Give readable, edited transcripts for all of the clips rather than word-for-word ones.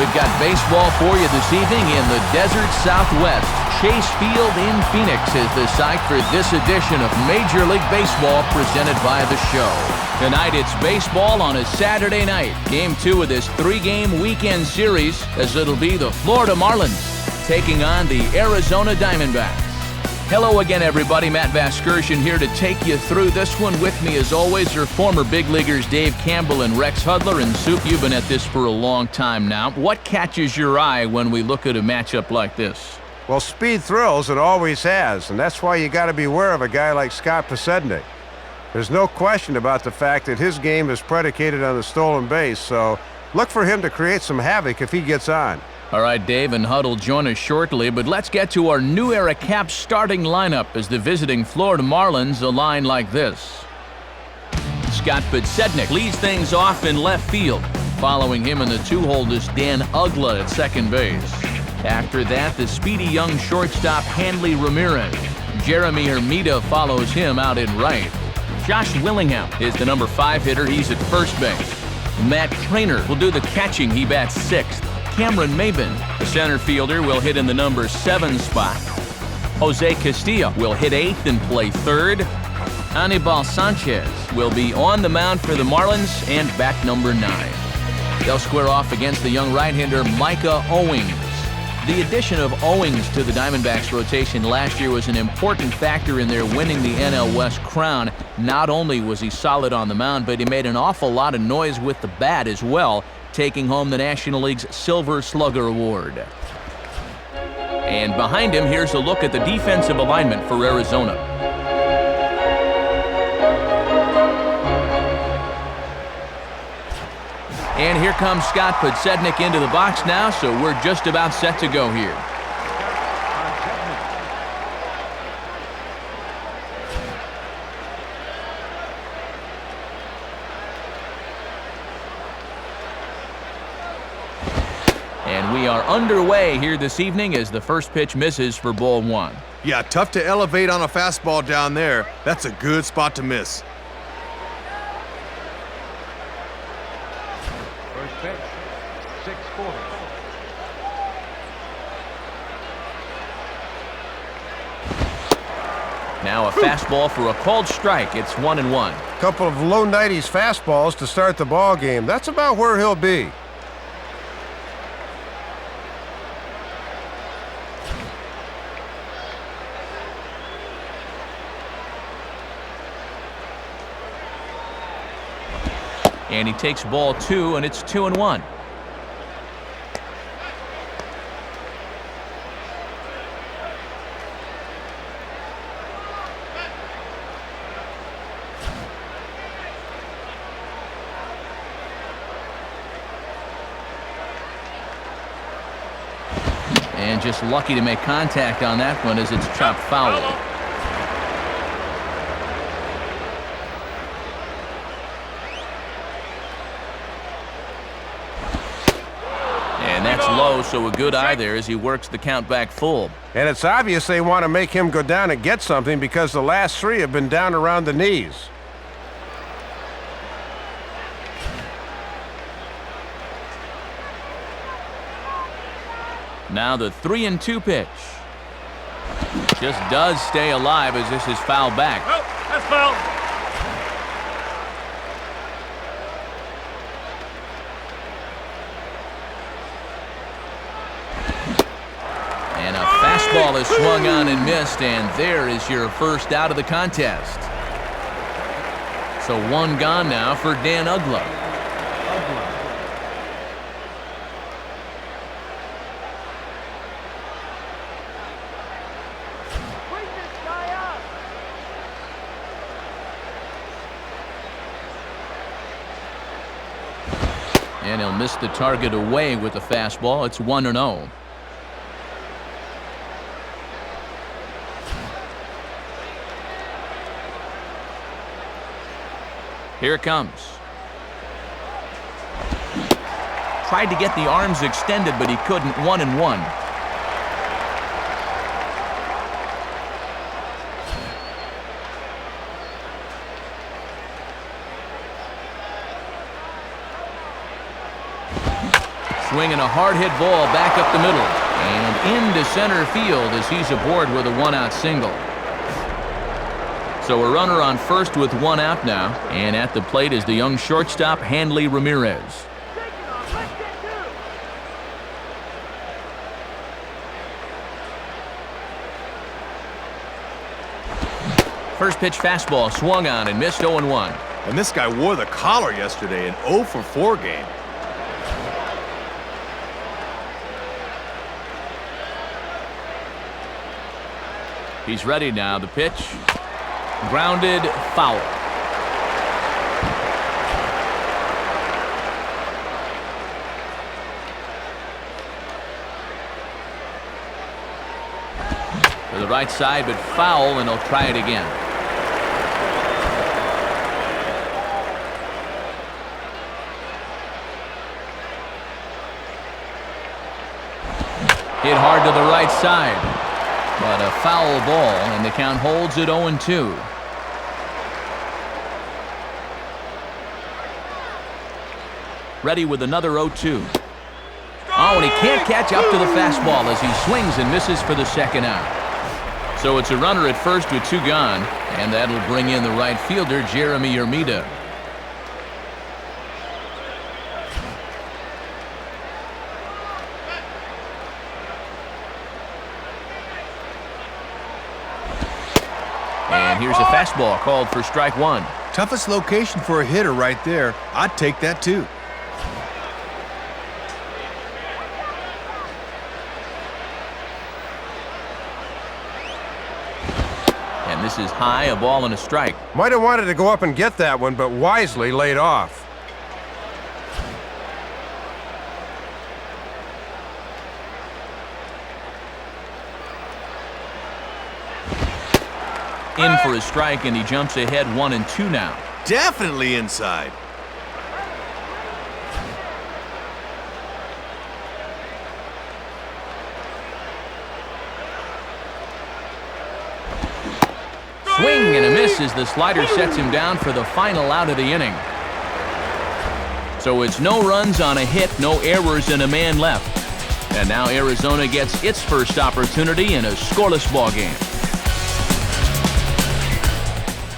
We've got baseball for you this evening in the desert Southwest. Chase Field in Phoenix is the site for this edition of Major League Baseball presented by The Show. Tonight it's baseball on a Saturday night. Game 2 of this 3-game weekend series, as it'll be the Florida Marlins taking on the Arizona Diamondbacks. Hello again, everybody. Matt Vasgersian here to take you through this one. With me, as always, are former big leaguers Dave Campbell and Rex Hudler. And Soup, you've been at this for a long time now. What catches your eye when we look at a matchup like this? Well, speed thrills. It always has, and that's why you got to be aware of a guy like Scott Podsednik. There's no question about the fact that his game is predicated on the stolen base, so look for him to create some havoc if he gets on. All right, Dave and Hud will join us shortly, but let's get to our new era Caps starting lineup as the visiting Florida Marlins align like this. Scott Podsednik leads things off in left field. Following him in the two-hole is Dan Uggla at second base. After that, the speedy young shortstop Hanley Ramirez. Jeremy Hermida follows him out in right. Josh Willingham is the number 5 hitter. He's at first base. Matt Trainer will do the catching. He bats 6th. Cameron Maben, the center fielder, will hit in the number 7 spot. Jose Castillo will hit 8th and play 3rd. Anibal Sanchez will be on the mound for the Marlins and back number 9. They'll square off against the young right-hander Micah Owings. The addition of Owings to the Diamondbacks rotation last year was an important factor in their winning the NL West crown. Not only was he solid on the mound, but he made an awful lot of noise with the bat as well, taking home the National League's Silver Slugger Award. And behind him, here's a look at the defensive alignment for Arizona. And here comes Scott Podsednik into the box now, so we're just about set to go here. And we are underway here this evening as the first pitch misses for ball 1. Yeah, tough to elevate on a fastball down there. That's a good spot to miss. First pitch, 6-4. Now a fastball for a called strike. It's 1-1. Couple of low 90s fastballs to start the ball game. That's about where he'll be. And he takes ball 2, and it's 2-1. And just lucky to make contact on that one as it's chopped foul. And that's low, so a good eye there as he works the count back full. And it's obvious they want to make him go down and get something because the last 3 have been down around the knees. Now the 3-2 pitch. Just does stay alive as this is fouled back. Oh, that's foul. And a fastball is swung on and missed, and there is your first out of the contest. So 1 gone now for Dan Uggla. And he'll miss the target away with the fastball. It's 1-0. Here it comes. Tried to get the arms extended, but he couldn't. 1-1. swinging a hard-hit ball back up the middle and into center field as he's aboard with a one-out single. So a runner on first with one out now, and at the plate is the young shortstop, Hanley Ramirez. First pitch fastball swung on and missed 0-1. And this guy wore the collar yesterday, an 0-for-4 game. He's ready now. The pitch. Grounded, foul. To the right side, but foul, and he'll try it again. Hit hard to the right side, but a foul ball, and the count holds at 0-2. Ready with another 0-2. Oh, and he can't catch up to the fastball as he swings and misses for the second out. So it's a runner at first with two gone, and that'll bring in the right fielder, Jeremy Hermida. And here's a fastball called for strike one. Toughest location for a hitter right there. I'd take that too. And this is high, a ball and a strike. Might have wanted to go up and get that one, but wisely laid off. In for a strike, and he jumps ahead 1-2 now. Definitely inside. Swing and a miss as the slider sets him down for the final out of the inning. So it's no runs on a hit, no errors, and a man left. And now Arizona gets its first opportunity in a scoreless ball game.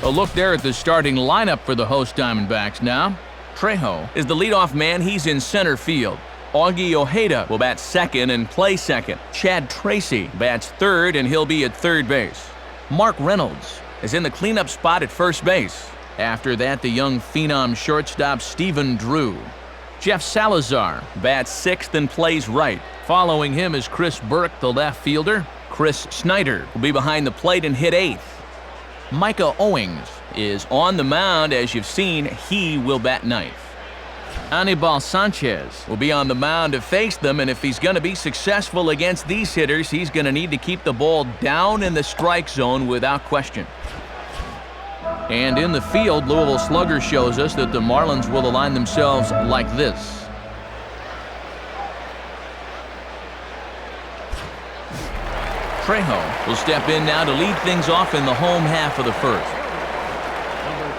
A look there at the starting lineup for the host Diamondbacks now. Trejo is the leadoff man. He's in center field. Augie Ojeda will bat second and play second. Chad Tracy bats third, and he'll be at third base. Mark Reynolds is in the cleanup spot at first base. After that, the young phenom shortstop Stephen Drew. Jeff Salazar bats sixth and plays right. Following him is Chris Burke, the left fielder. Chris Snyder will be behind the plate and hit eighth. Micah Owings is on the mound. As you've seen, he will bat ninth. Anibal Sanchez will be on the mound to face them, and if he's going to be successful against these hitters, he's going to need to keep the ball down in the strike zone without question. And in the field, Louisville Slugger shows us that the Marlins will align themselves like this. Trejo will step in now to lead things off in the home half of the first. Number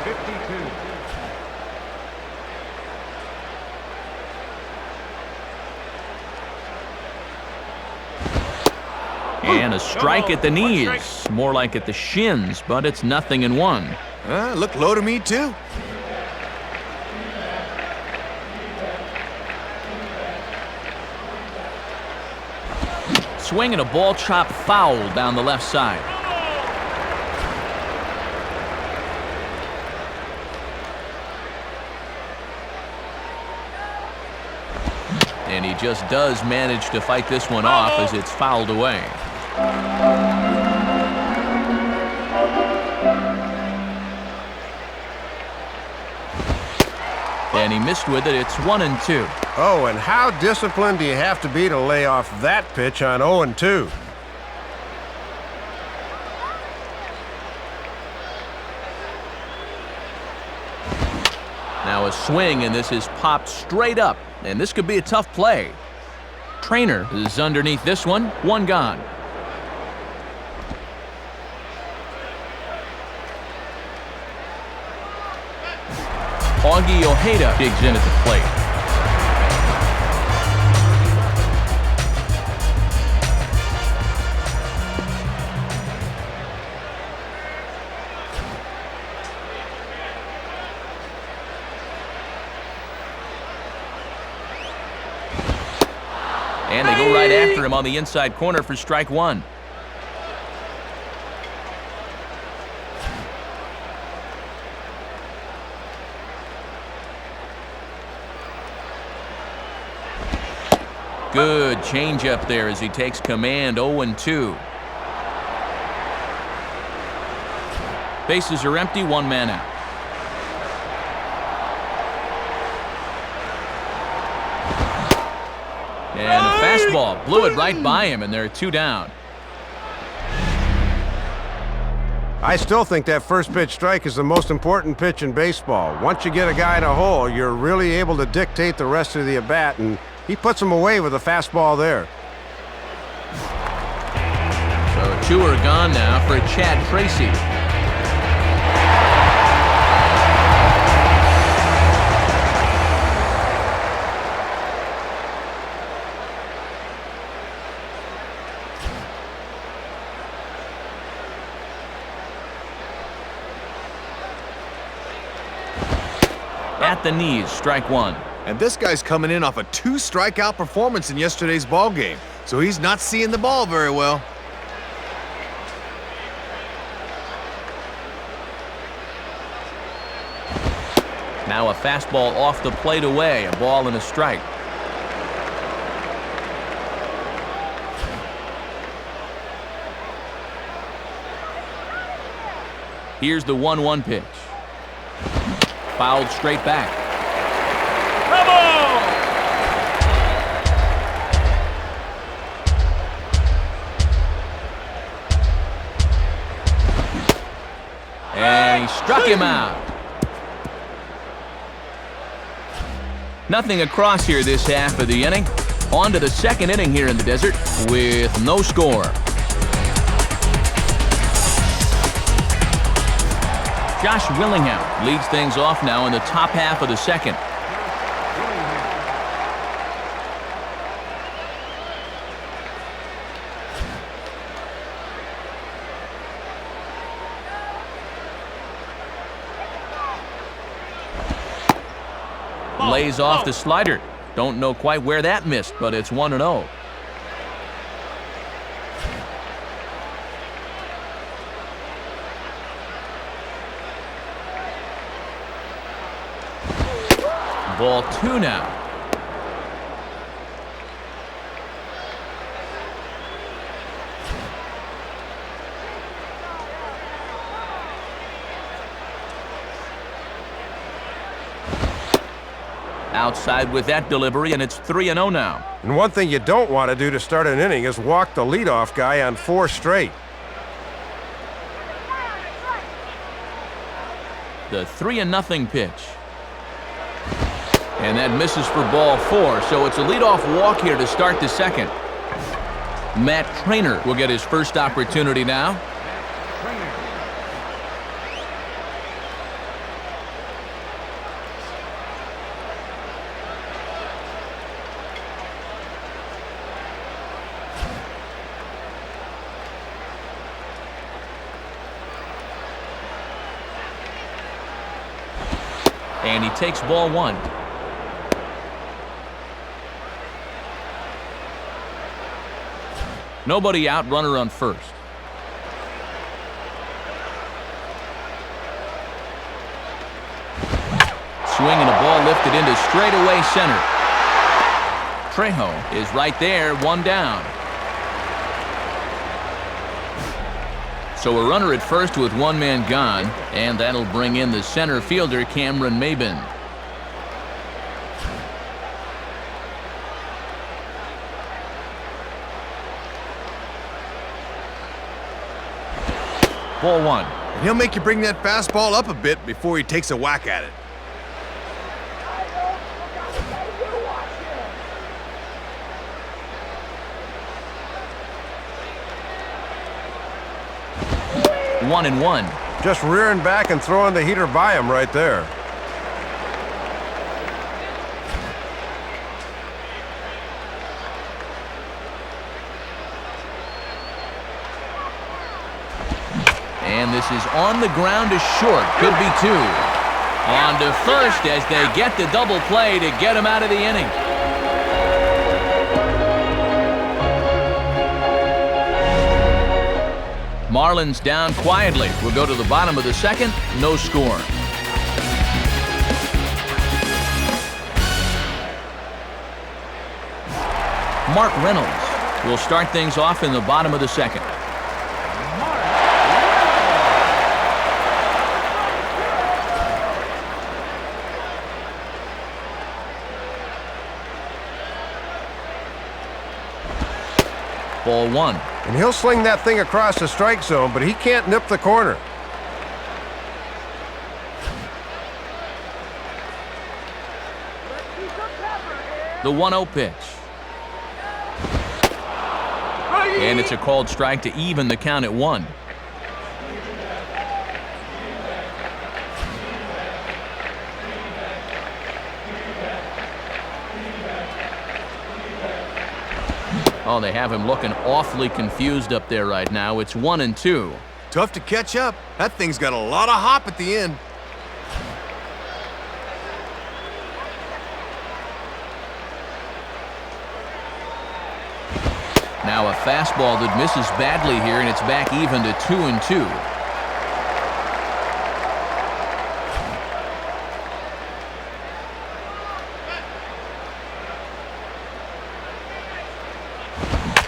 52. And a strike at the knees, more like at the shins, but it's 0-1. Looked low to me too. Swing and a ball chopped foul down the left side. And he just does manage to fight this one off as it's fouled away. And he missed with it. It's 1-2. Oh, and how disciplined do you have to be to lay off that pitch on 0-2? Now a swing, and this is popped straight up, and this could be a tough play. Trainer is underneath this one gone. Augie Ojeda digs in at the plate. And they go right after him on the inside corner for strike one. Good changeup there as he takes command. 0-2. Bases are empty, one man out. And a fastball blew it right by him, and there are two down. I still think that first pitch strike is the most important pitch in baseball. Once you get a guy in a hole, you're really able to dictate the rest of the at-bat, and he puts him away with a fastball there. So two are gone now for Chad Tracy. At the knees, strike one. And this guy's coming in off a 2-strikeout performance in yesterday's ball game, so he's not seeing the ball very well. Now a fastball off the plate away, a ball and a strike. Here's the 1-1 pitch. Fouled straight back. Come on! And he struck him out. Nothing across here this half of the inning. On to the second inning here in the desert with no score. Josh Willingham leads things off now in the top half of the second. Lays off the slider. Don't know quite where that missed, but it's 1-0. Ball two now. Outside with that delivery, and it's 3-0 now. And one thing you don't want to do to start an inning is walk the leadoff guy on 4 straight. The 3-0 pitch. And that misses for ball 4, so it's a leadoff walk here to start the second. Matt Trainer will get his first opportunity now. And he takes ball 1. Nobody out, runner on first. Swing and a ball lifted into straightaway center. Trejo is right there, 1 down. So a runner at first with 1 man gone, and that'll bring in the center fielder, Cameron Maybin. Ball 1. And he'll make you bring that fastball up a bit before he takes a whack at it. One and one. Just rearing back and throwing the heater by him right there. And this is on the ground to short. Could be 2. On to first as they get the double play to get him out of the inning. Marlins down quietly. We'll go to the bottom of the second. No score. Mark Reynolds will start things off in the bottom of the second. Ball one. And he'll sling that thing across the strike zone, but he can't nip the corner. The 1-0 pitch. And it's a called strike to even the count at 1. Oh, they have him looking awfully confused up there right now. It's 1-2. Tough to catch up. That thing's got a lot of hop at the end. Now a fastball that misses badly here, and it's back even to 2-2.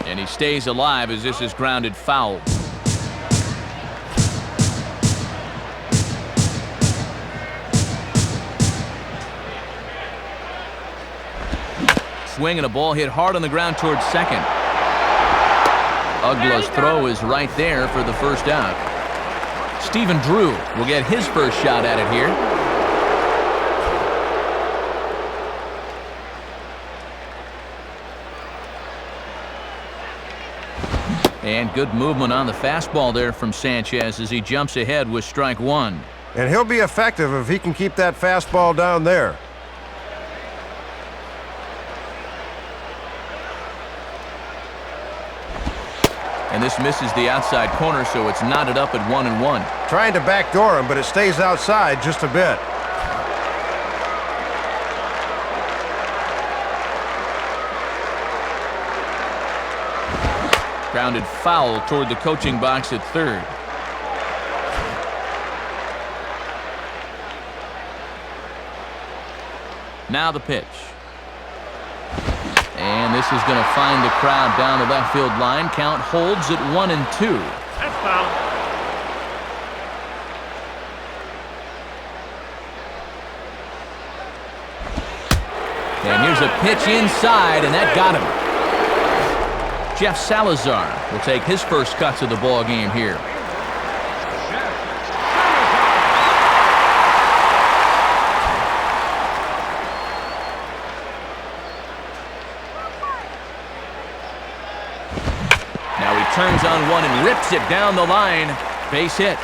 And he stays alive as this is grounded foul. Swing and a ball hit hard on the ground towards second. Ugla's throw is right there for the first out. Stephen Drew will get his first shot at it here. And good movement on the fastball there from Sanchez as he jumps ahead with strike one. And he'll be effective if he can keep that fastball down there. And this misses the outside corner, so it's knotted up at 1-1. Trying to backdoor him, but it stays outside just a bit. Grounded foul toward the coaching box at third. Now the pitch. And this is going to find the crowd down the left field line. Count holds at 1-2. That's foul. And here's a pitch inside, and that got him. Jeff Salazar will take his first cuts of the ball game here. Now he turns on one and rips it down the line. Base hit.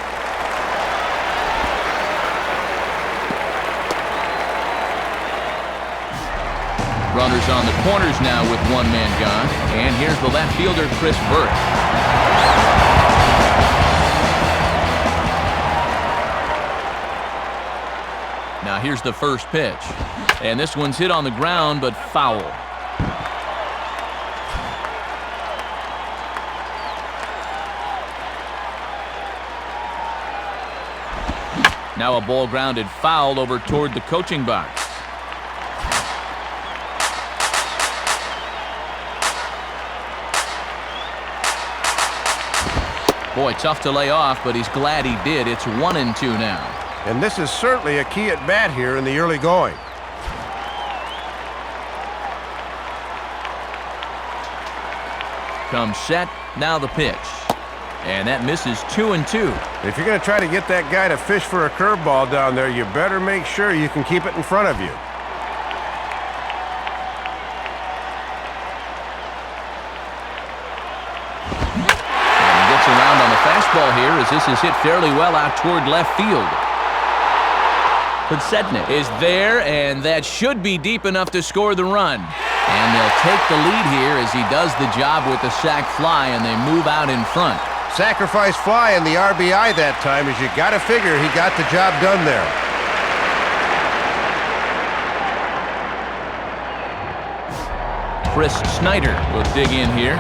Runners on the corners now with one man gone. And here's the left fielder, Chris Burke. Now here's the first pitch. And this one's hit on the ground, but foul. Now a ball grounded foul over toward the coaching box. Boy, tough to lay off, but he's glad he did. It's 1-2 now. And this is certainly a key at bat here in the early going. Comes set, now the pitch. And that misses 2-2. If you're going to try to get that guy to fish for a curveball down there, you better make sure you can keep it in front of you. Around on the fastball here as this is hit fairly well out toward left field. But Sednick is there, and that should be deep enough to score the run. And they'll take the lead here as he does the job with the sac fly, and they move out in front. Sacrifice fly and the RBI that time, as you got to figure he got the job done there. Chris Snyder will dig in here.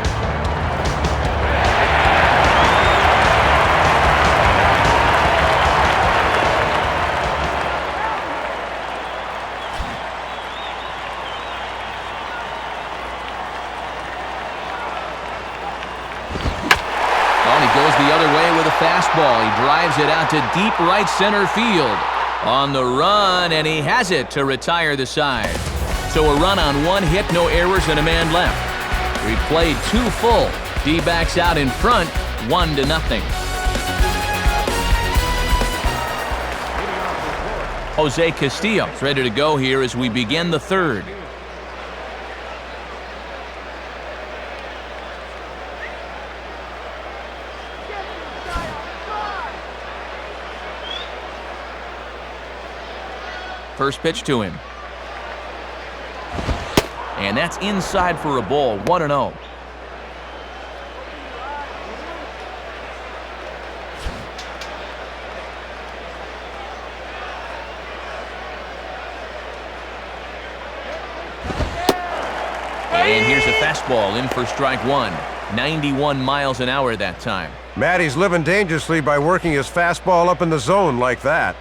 fastball. He drives it out to deep right center field. On the run, and he has it to retire the side. So a run on 1 hit, no errors, and a man left. We played 2 full. D-backs out in front, 1-0. Jose Castillo is ready to go here as we begin the third. First pitch to him. And that's inside for a ball, 1-0. And here's a fastball in for strike 1. 91 miles an hour that time. Matty's living dangerously by working his fastball up in the zone like that.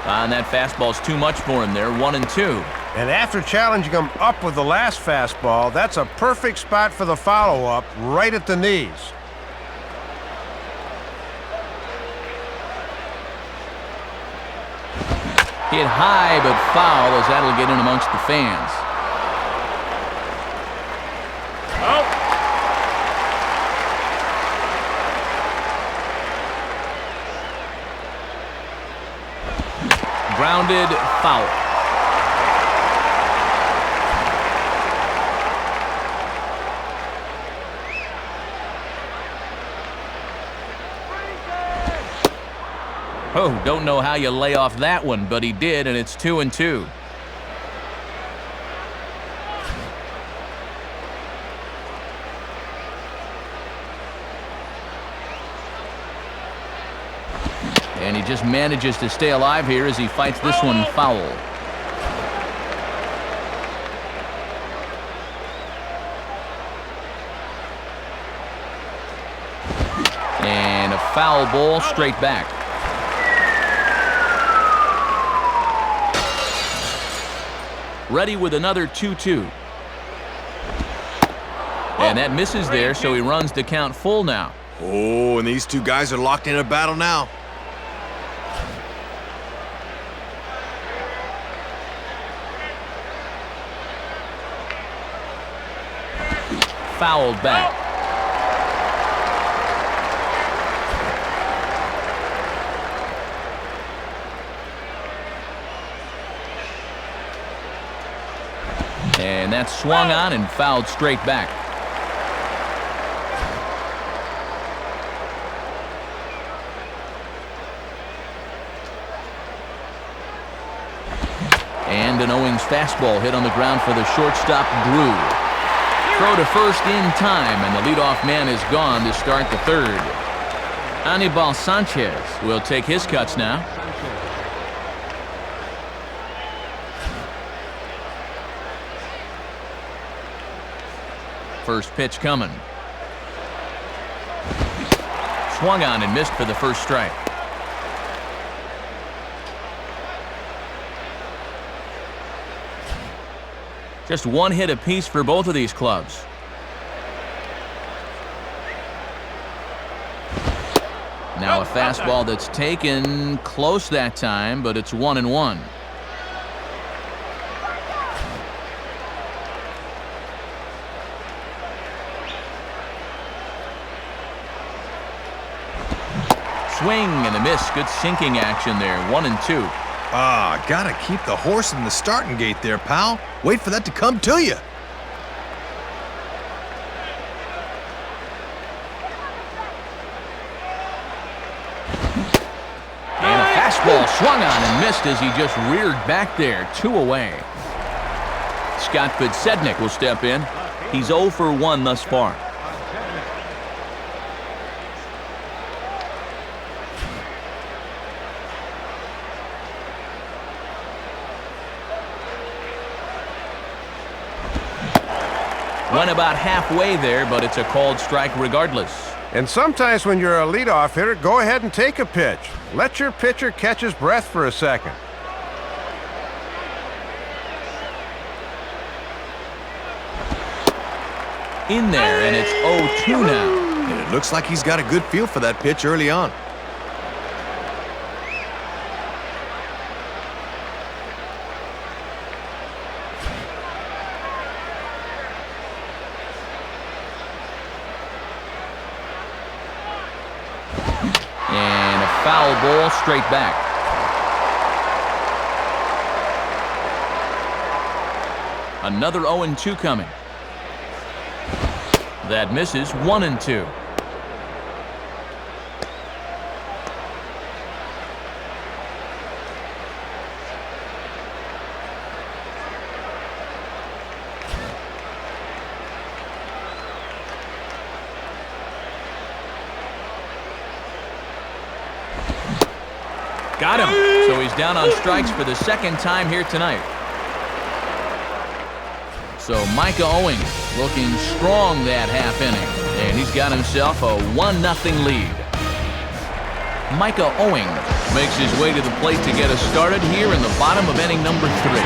And that fastball's too much for him there, 1-2. And after challenging him up with the last fastball, that's a perfect spot for the follow-up, right at the knees. Hit high but foul as that'll get in amongst the fans. Out. Grounded, foul. Oh, don't know how you lay off that one, but he did, and it's 2-2. And he just manages to stay alive here as he fights this one foul. And a foul ball straight back. Ready with another 2-2. And that misses there, so he runs the count full now. Oh, and these two guys are locked in a battle now. Fouled back. And that's swung on and fouled straight back. And an Owings fastball hit on the ground for the shortstop, Drew. Throw to first in time, and the leadoff man is gone to start the third. Anibal Sanchez will take his cuts now. First pitch coming. Swung on and missed for the first strike. Just one hit apiece for both of these clubs. Now a fastball that's taken close that time, but it's 1-1. Swing and a miss. Good sinking action there. 1-2. Ah, gotta keep the horse in the starting gate there, pal. Wait for that to come to you. And a fastball swung on and missed as he just reared back there. 2 away. Scott Podsednik will step in. He's 0 for 1 thus far. Went about halfway there, but it's a called strike regardless. And sometimes when you're a leadoff hitter, go ahead and take a pitch. Let your pitcher catch his breath for a second. in there, and it's 0-2 now. And it looks like he's got a good feel for that pitch early on. And a foul ball straight back. Another 0-2 coming. That misses. 1-2. Got him. So he's down on strikes for the second time here tonight. So Micah Owings looking strong that half inning, and he's got himself a 1-0 lead. Micah Owings makes his way to the plate to get us started here in the bottom of inning number 3.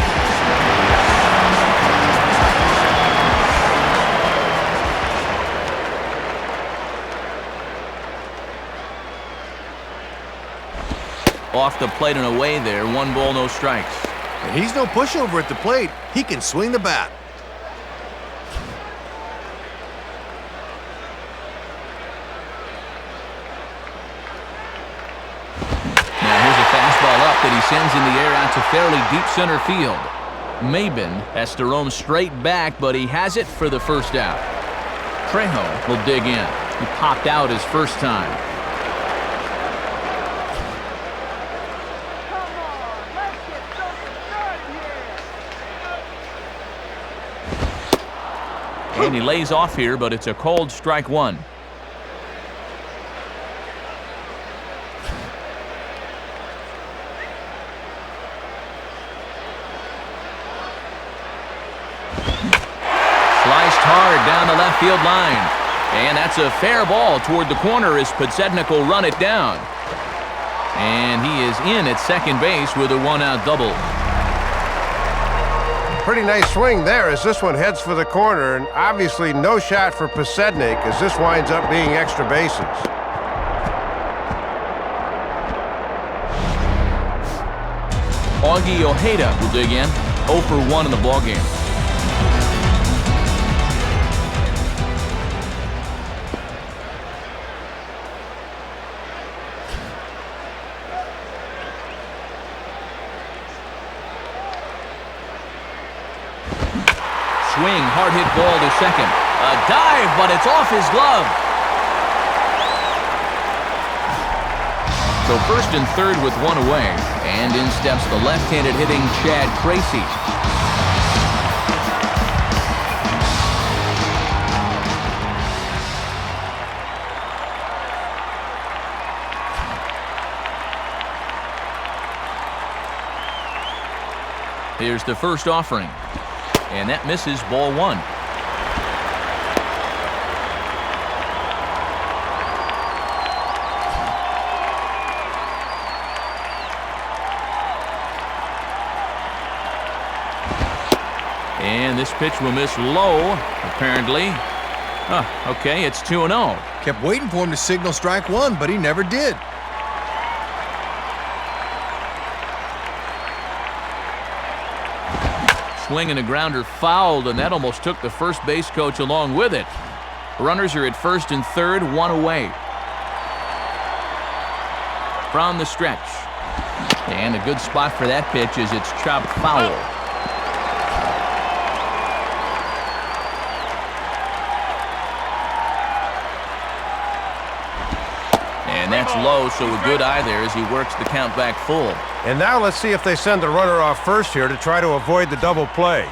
Off the plate and away there, 1 ball, no strikes. And he's no pushover at the plate. He can swing the bat. That he sends in the air out to fairly deep center field. Maben has to roam straight back, but he has it for the first out. Trejo will dig in. He popped out his first time. And he lays off here, but it's a cold strike 1. Hard down the left field line. And that's a fair ball toward the corner as Podsednik will run it down. And he is in at second base with a 1-out double. Pretty nice swing there as this one heads for the corner, and obviously no shot for Podsednik as this winds up being extra bases. Augie Ojeda will dig in. 0 for 1 in the ballgame. Swing, hard hit ball to second. A dive, but it's off his glove. So first and third with 1 away. And in steps the left-handed hitting Chad Tracy. Here's the first offering. And that misses, ball 1. And this pitch will miss low, apparently. Okay, it's 2-0. Kept waiting for him to signal strike 1, but he never did. Swing and a grounder fouled, and that almost took the first base coach along with it. Runners are at first and third, 1 away. From the stretch. And a good spot for that pitch as it's chopped foul. And that's low, so a good eye there as he works the count back full. And now let's see if they send the runner off first here to try to avoid the double play.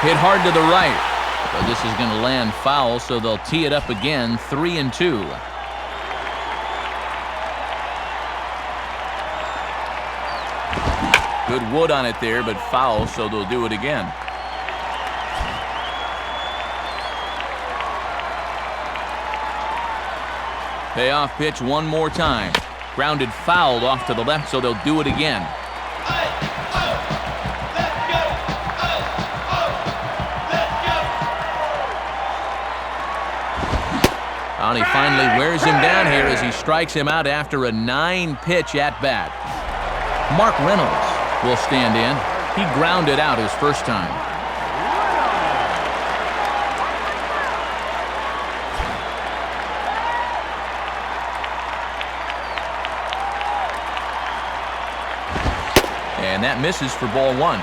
Hit hard to the right. But this is going to land foul, so they'll tee it up again, 3-2. Good wood on it there, but foul, so they'll do it again. Payoff pitch one more time. Grounded fouled off to the left, so they'll do it again. And he finally wears him down here as he strikes him out after a 9-pitch at-bat. Mark Reynolds will stand in. He grounded out his first time. And that misses for ball 1.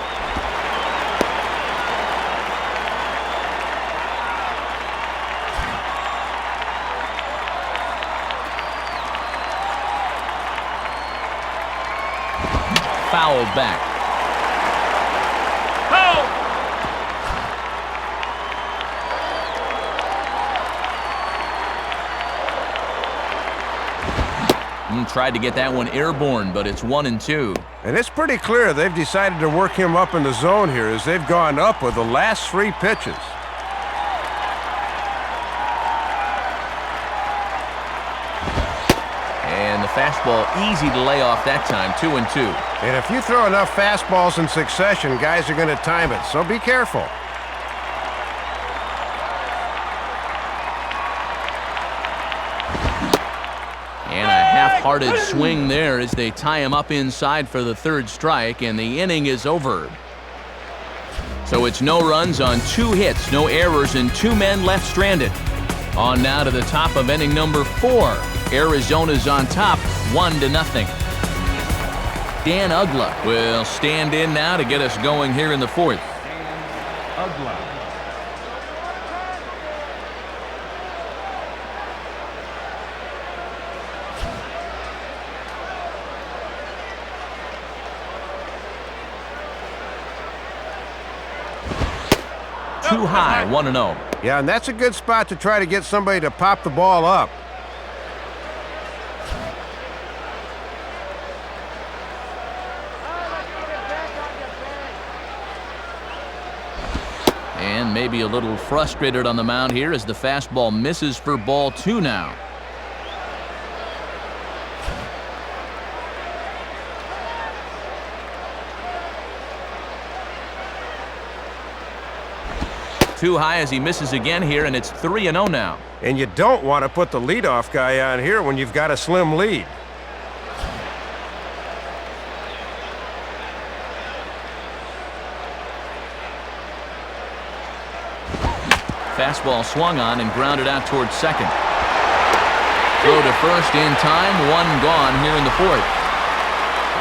Fouled back. Tried to get that one airborne, but it's 1-2. And it's pretty clear they've decided to work him up in the zone here as they've gone up with the last 3 pitches. And the fastball easy to lay off that time, 2-2. And if you throw enough fastballs in succession, guys are going to time it, so be careful. And a half-hearted swing there as they tie him up inside for the 3rd strike, and the inning is over. So it's no runs on 2 hits, no errors, and 2 men left stranded. On now to the top of inning number 4. Arizona's on top, 1-0. Dan Uggla will stand in now to get us going here in the 4th. Uggla. Too high, 1-0. Yeah, and that's a good spot to try to get somebody to pop the ball up. And maybe a little frustrated on the mound here as the fastball misses for ball 2 now. Too high as he misses again here, and it's 3-0 now. And you don't want to put the leadoff guy on here when you've got a slim lead. Fastball swung on and grounded out towards second. Throw to first in time, 1 gone here in the 4th.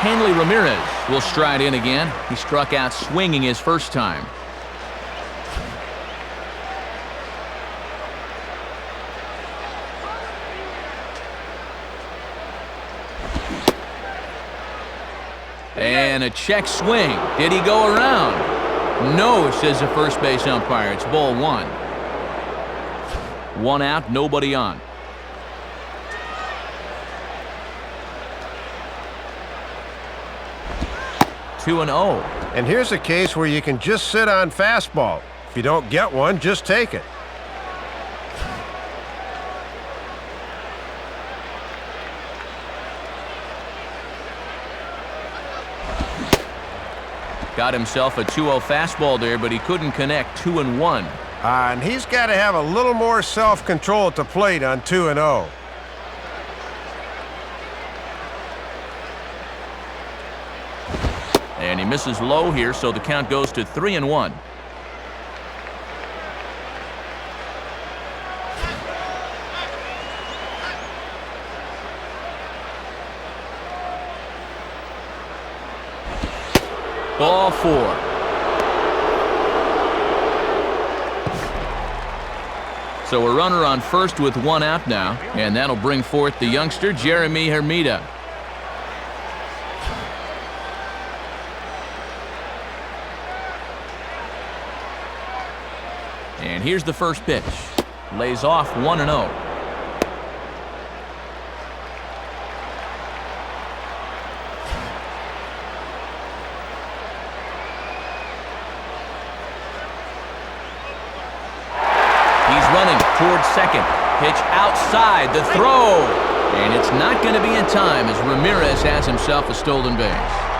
Hanley Ramirez will stride in again. He struck out swinging his first time. And a check swing. Did he go around? No, says the first base umpire. It's ball 1. 1 out, nobody on. Two and 0. And here's a case where you can just sit on fastball. If you don't get one, just take it. Got himself a 2-0 fastball there, but he couldn't connect. 2-1. And he's got to have a little more self-control at the plate on 2-0. And he misses low here, so the count goes to 3-1. Ball 4. So a runner on first with 1 out now, and that'll bring forth the youngster Jeremy Hermida. And here's the first pitch. Lays off 1-0. Towards second. Pitch outside. The throw. And it's not going to be in time as Ramirez has himself a stolen base.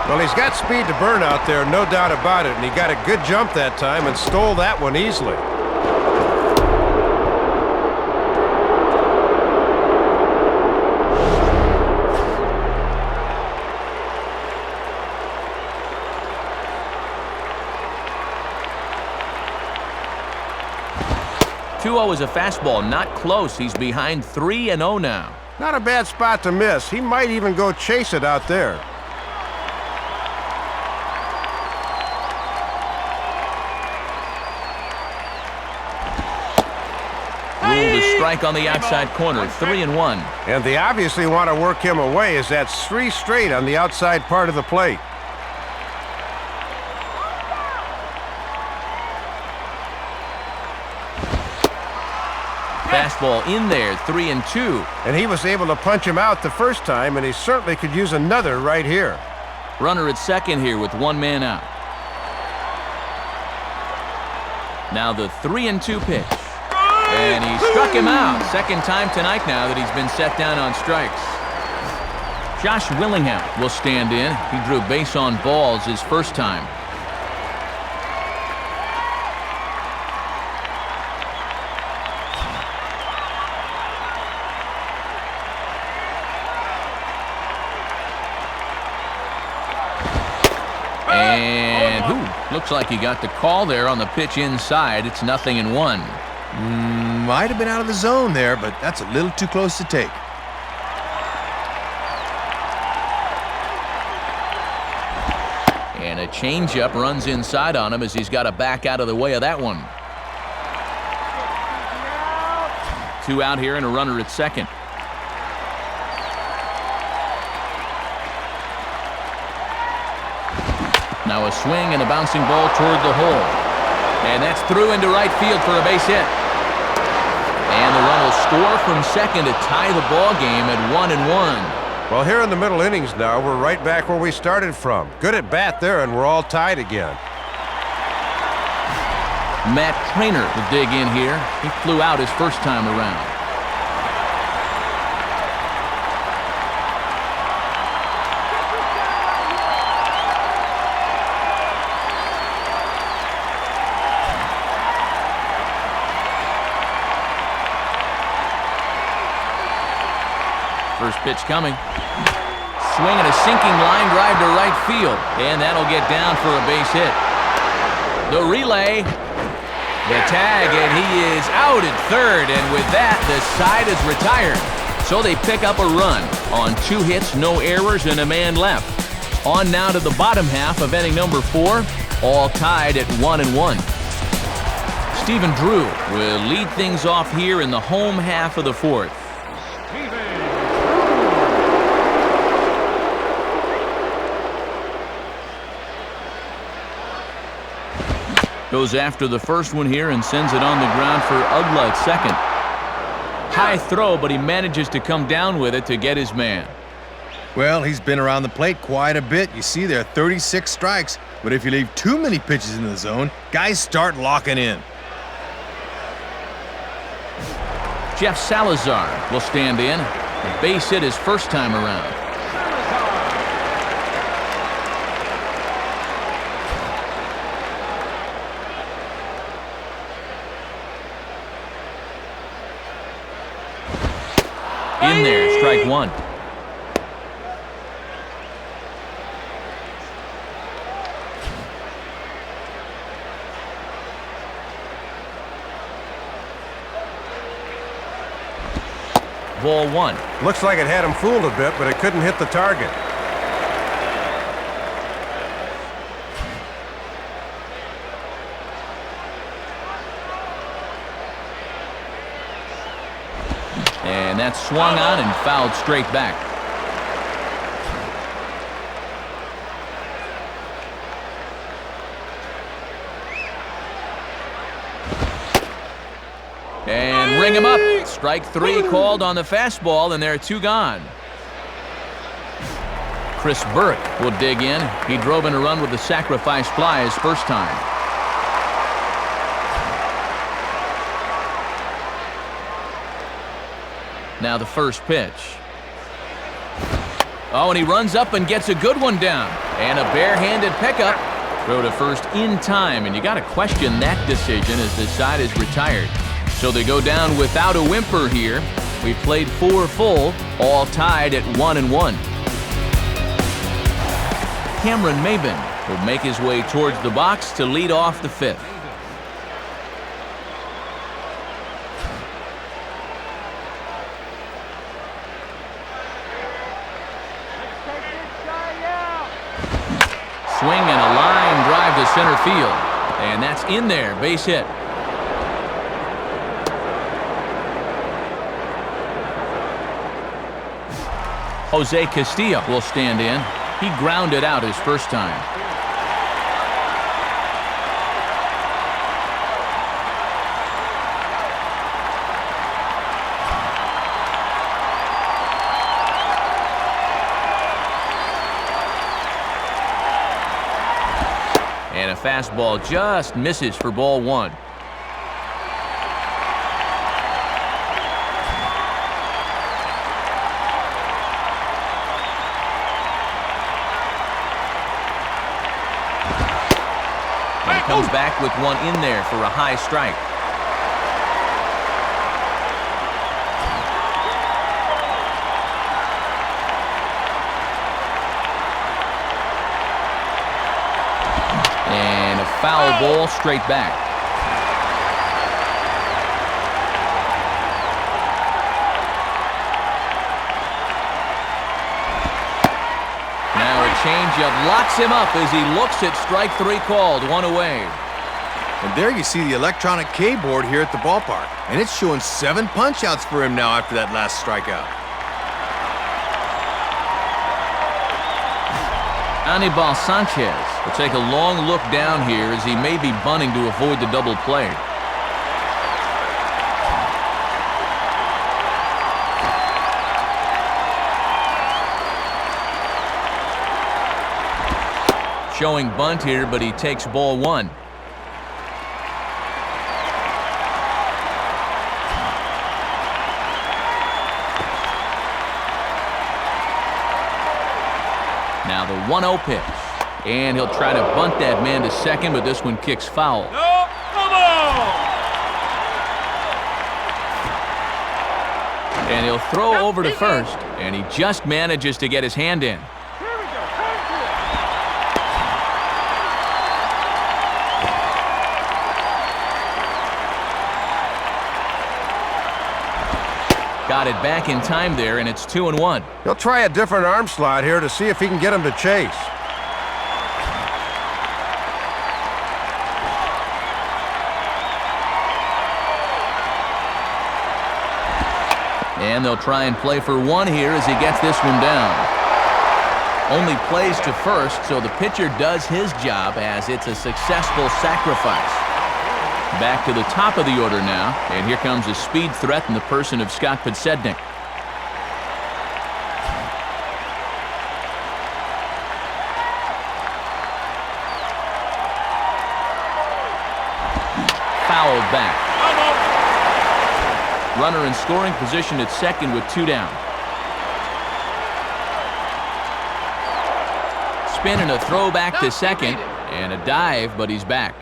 Well, he's got speed to burn out there, no doubt about it, and he got a good jump that time and stole that one easily. Two-0 is a fastball, not close. He's behind 3-0 now. Not a bad spot to miss. He might even go chase it out there. Ruled a strike on the outside corner, 3-1. And they obviously want to work him away, as that's 3 straight on the outside part of the plate. Fastball in there, 3-2. And he was able to punch him out the first time, and he certainly could use another right here. Runner at second here with one man out. Now the 3-2 pitch. And he struck him out. Second time tonight now that he's been set down on strikes. Josh Willingham will stand in. He drew base on balls his first time. And looks like he got the call there on the pitch inside. It's 0-1. Might have been out of the zone there, but that's a little too close to take. And a changeup runs inside on him as he's got to back out of the way of that one. 2 out here and a runner at second. Now a swing and a bouncing ball toward the hole. And that's through into right field for a base hit. And the run will score from second to tie the ball game at 1-1. Well, here in the middle innings now, we're right back where we started from. Good at bat there, and we're all tied again. Matt Trainer will dig in here. He flew out his first time around. First pitch coming. Swinging a sinking line drive to right field. And that'll get down for a base hit. The relay. The tag, and he is out at third. And with that, the side is retired. So they pick up a run on 2 hits, no errors, and a man left. On now to the bottom half of inning number 4. All tied at 1-1. Stephen Drew will lead things off here in the home half of the 4th. Goes after the first one here and sends it on the ground for Ugla at second. High throw, but he manages to come down with it to get his man. Well, he's been around the plate quite a bit. You see there, 36 strikes. But if you leave too many pitches in the zone, guys start locking in. Jeff Salazar will stand in. A base hit his first time around. In there, strike 1. Ball 1. Looks like it had him fooled a bit, but it couldn't hit the target. And that's swung on and fouled straight back. And ring him up. Strike 3 called on the fastball, and there are 2 gone. Chris Burke will dig in. He drove in a run with the sacrifice fly his first time. Now the first pitch. Oh, and he runs up and gets a good one down. And a barehanded pickup. Throw to first in time, and you got to question that decision as the side is retired. So they go down without a whimper here. We've played 4 full, all tied at 1-1. Cameron Maben will make his way towards the box to lead off the 5th. Swing and a line drive to center field. And that's in there, base hit. Jose Castillo will stand in. He grounded out his first time. And a fastball just misses for ball 1. And he comes back with one in there for a high strike. Foul ball straight back. Now a changeup locks him up as he looks at strike 3 called, 1 away. And there you see the electronic K board here at the ballpark. And it's showing 7 punch-outs for him now after that last strikeout. Anibal Sanchez will take a long look down here as he may be bunting to avoid the double play. Showing bunt here, but he takes ball 1. Now the 1-0 pitch. And he'll try to bunt that man to second, but this one kicks foul. No, come on! And he'll throw over to first, and he just manages to get his hand in. Here we go. Got it back in time there, and it's 2-1. He'll try a different arm slot here to see if he can get him to chase. And they'll try and play for 1 here as he gets this one down. Only plays to first, so the pitcher does his job as it's a successful sacrifice. Back to the top of the order now, and here comes a speed threat in the person of Scott Podsednik. Fouled back. Runner in scoring position at second with 2 down. Spin and a throw back to second, and a dive, but he's back.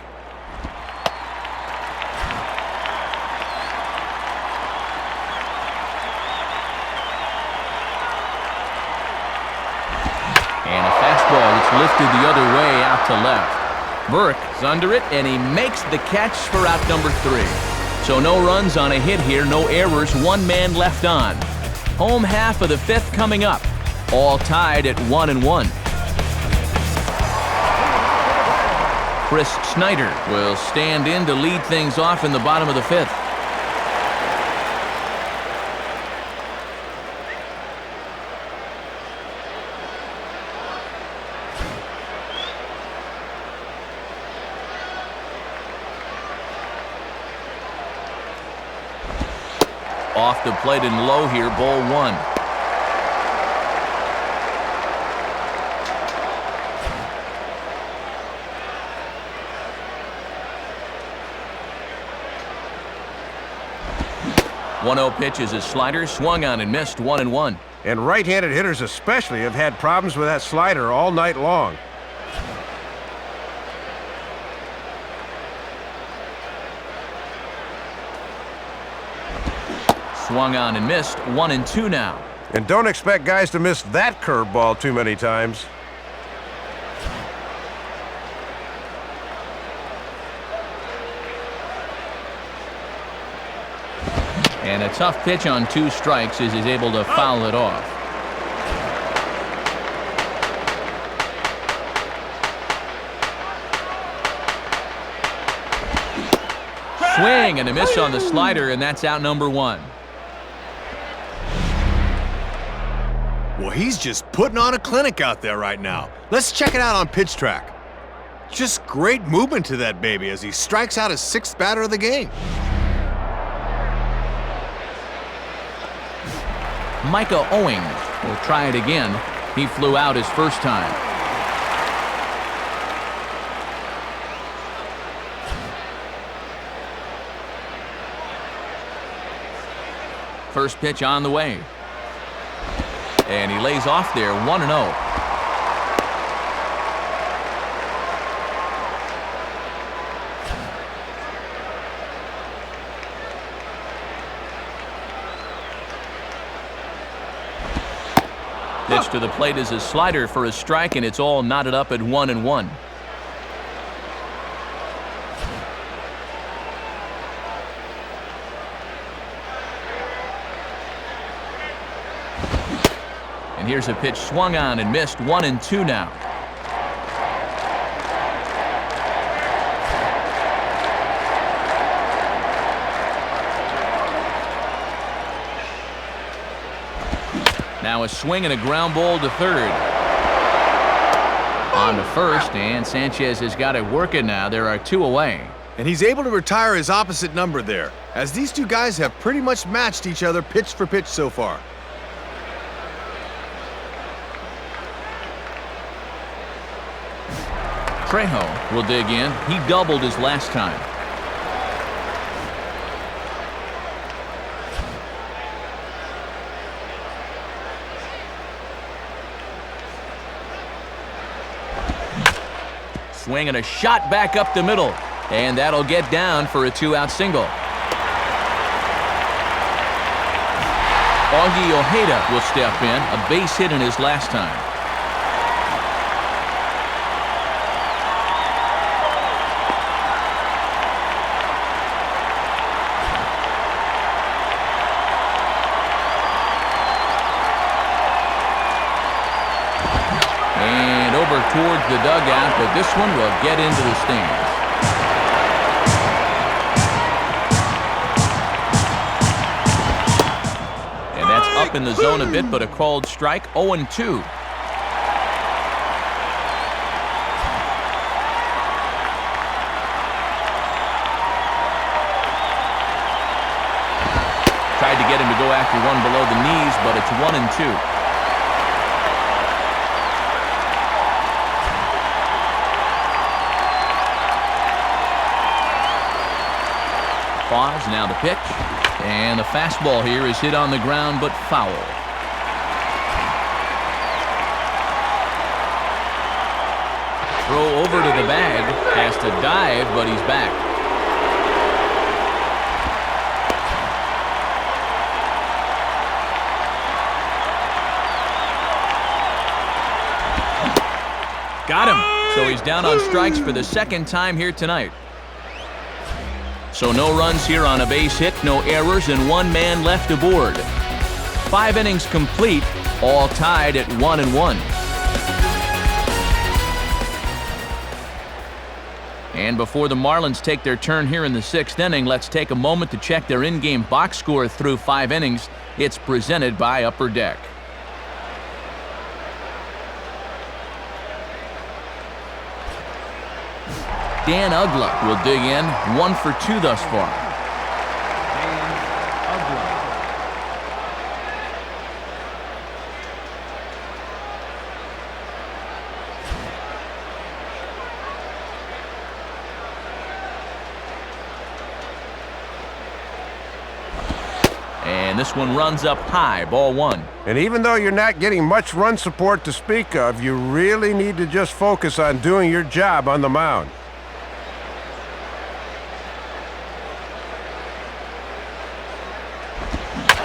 And a fastball that's lifted the other way out to left. Burke is under it, and he makes the catch for out number 3. So no runs on a hit here, no errors, 1 man left on. Home half of the 5th coming up, all tied at 1-1. Chris Snyder will stand in to lead things off in the bottom of the 5th. Off the plate and low here, ball 1. 1-0 pitch is a slider, swung on and missed, 1-1. And right-handed hitters especially have had problems with that slider all night long. Swung on and missed, 1-2 now. And don't expect guys to miss that curveball too many times. And a tough pitch on 2 strikes as he's able to foul it off. Swing and a miss on the slider, and that's out number 1. Well, he's just putting on a clinic out there right now. Let's check it out on pitch track. Just great movement to that baby as he strikes out his 6th batter of the game. Micah Owing will try it again. He flew out his first time. First pitch on the way. And he lays off there, 1-0. Pitch to the plate is a slider for a strike, and it's all knotted up at 1-1. And here's a pitch swung on and missed, 1-2 now. Now a swing and a ground ball to third. On to first, and Sanchez has got it working now. There are 2 away. And he's able to retire his opposite number there, as these 2 guys have pretty much matched each other pitch for pitch so far. Trejo will dig in. He doubled his last time. Swing and a shot back up the middle. And that'll get down for a 2-out single. Augie Ojeda will step in. A base hit in his last time. Towards the dugout, but this one will get into the stands. And that's up in the zone a bit, but a called strike, 0-2. Tried to get him to go after one below the knees, but it's 1-2. Pause, now the pitch, and the fastball here is hit on the ground but foul. Throw over to the bag, has to dive, but he's back. Got him, so he's down on strikes for the 2nd time here tonight. So no runs here on a base hit, no errors, and 1 man left aboard. 5 innings complete, all tied at 1-1. And before the Marlins take their turn here in the 6th inning, let's take a moment to check their in-game box score through 5 innings. It's presented by Upper Deck. Dan Uggla will dig in, 1 for 2 thus far. And this one runs up high, ball 1. And even though you're not getting much run support to speak of, you really need to just focus on doing your job on the mound.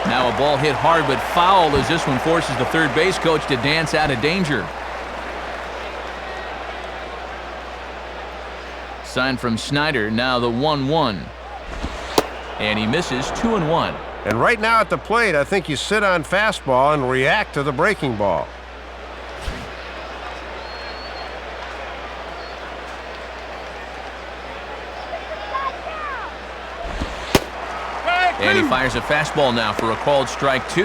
Now a ball hit hard but foul as this one forces the third base coach to dance out of danger. Sign from Snyder, now the 1-1. And he misses 2-1. And right now at the plate, I think you sit on fastball and react to the breaking ball. And he fires a fastball now for a called strike 2.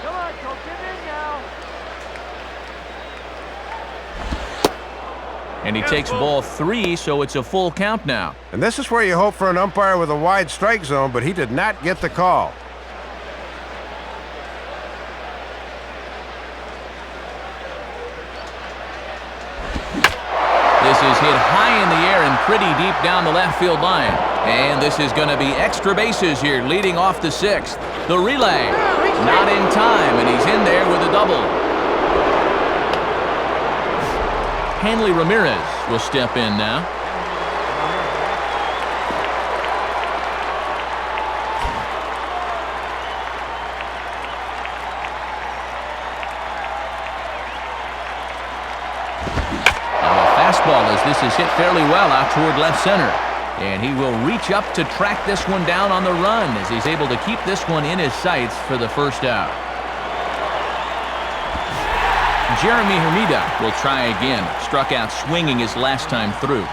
Come on, coach, get in now. And he takes ball 3, so it's a full count now. And this is where you hope for an umpire with a wide strike zone, but he did not get the call. This is hit high in the air and pretty deep down the left field line. And this is going to be extra bases here, leading off the 6th. The relay, not in time, and he's in there with a double. Hanley Ramirez will step in now. As this is hit fairly well out toward left center. And he will reach up to track this one down on the run as he's able to keep this one in his sights for the first out. Jeremy Hermida will try again. Struck out swinging his last time through.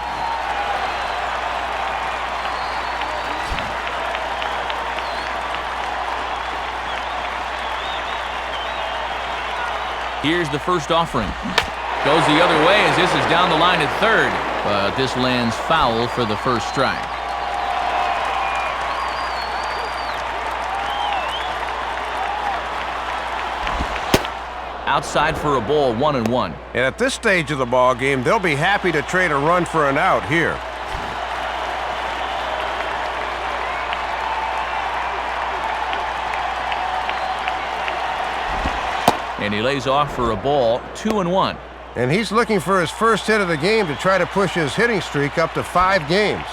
Here's the first offering. Goes the other way as this is down the line at third. But this lands foul for the first strike. Outside for a ball, 1-1. And at this stage of the ball game, they'll be happy to trade a run for an out here. And he lays off for a ball, 2-1. And he's looking for his first hit of the game to try to push his hitting streak up to 5 games.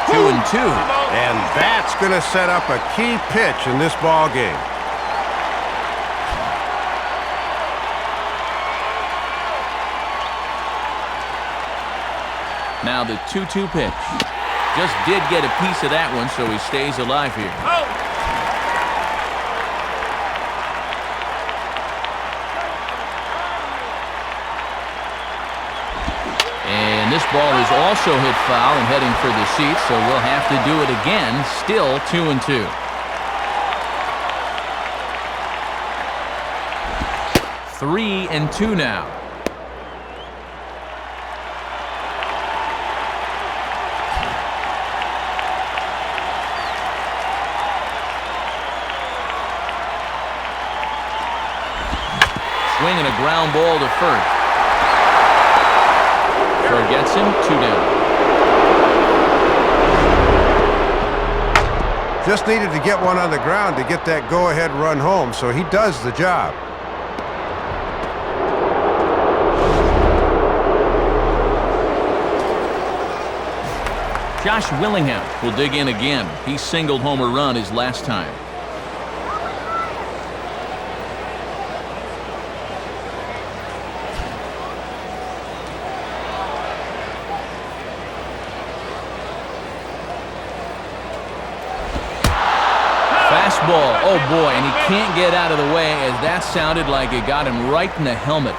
Two and 2. And that's going to set up a key pitch in this ball game. Now the 2-2 pitch. Just did get a piece of that one, so he stays alive here. And this ball is also hit foul and heading for the seats, so we'll have to do it again. Still 2-2. Three and 2 now. Swinging a ground ball to first. Forgets him, 2 down. Just needed to get one on the ground to get that go-ahead run home, so he does the job. Josh Willingham will dig in again. He singled home a run his last time. Fastball, oh boy, and he can't get out of the way as that sounded like it got him right in the helmet.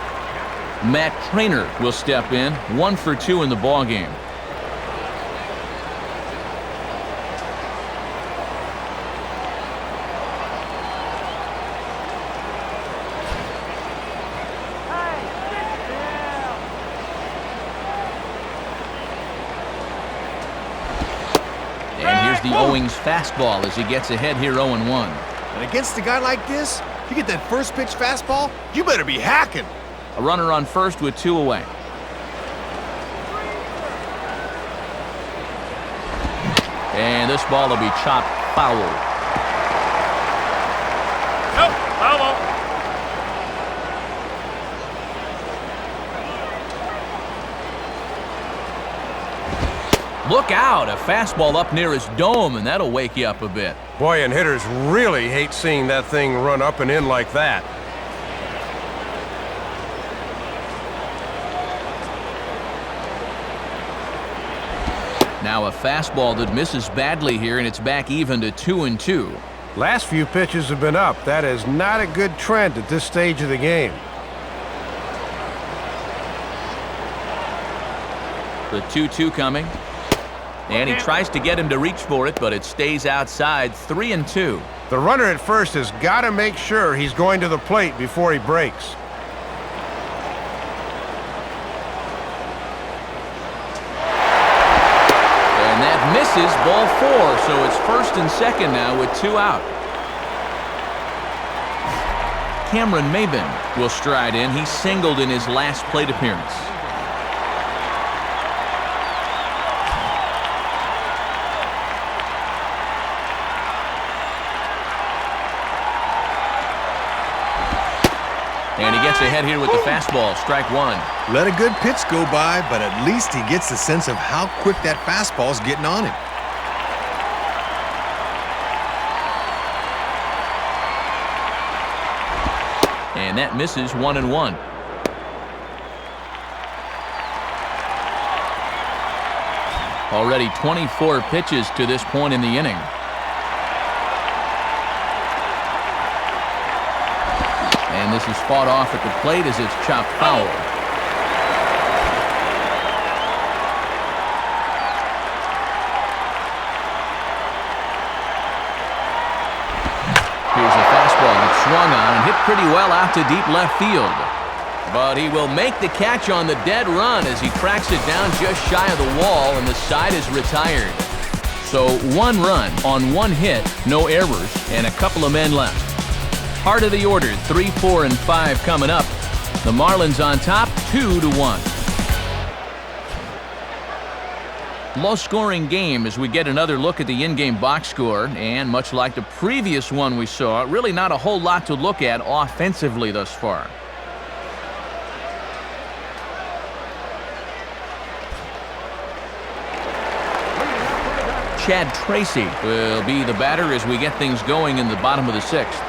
Matt Trainer will step in, 1 for 2 in the ball game. And here's the Owings fastball as he gets ahead here 0-1. And against a guy like this, You get that first pitch fastball, you better be hacking. A runner on first with 2 away. And this ball will be chopped foul. Nope, foul. Look out, a fastball up near his dome, and that'll wake you up a bit. Boy, and hitters really hate seeing that thing run up and in like that. Now a fastball that misses badly here, and it's back even to 2-2. Last few pitches have been up. That is not a good trend at this stage of the game. The 2-2 coming. And he tries to get him to reach for it, but it stays outside. 3-2. The runner at first has got to make sure he's going to the plate before he breaks. And that misses, ball 4, so it's first and second now with 2 out. Cameron Maben will stride in. He singled in his last plate appearance. And he gets ahead here with the fastball, strike 1. Let a good pitch go by, but at least he gets the sense of how quick that fastball's getting on him. And that misses, 1-1. Already 24 pitches to this point in the inning. And this is fought off at the plate as it's chopped foul. Here's a fastball that's swung on and hit pretty well out to deep left field. But he will make the catch on the dead run as he tracks it down just shy of the wall, and the side is retired. So 1 run on 1 hit, no errors, and a couple of men left. Heart of the order, 3, 4, and 5 coming up. The Marlins on top, 2-1. Low-scoring game as we get another look at the in-game box score, and much like the previous one we saw, really not a whole lot to look at offensively thus far. Chad Tracy will be the batter as we get things going in the bottom of the 6th.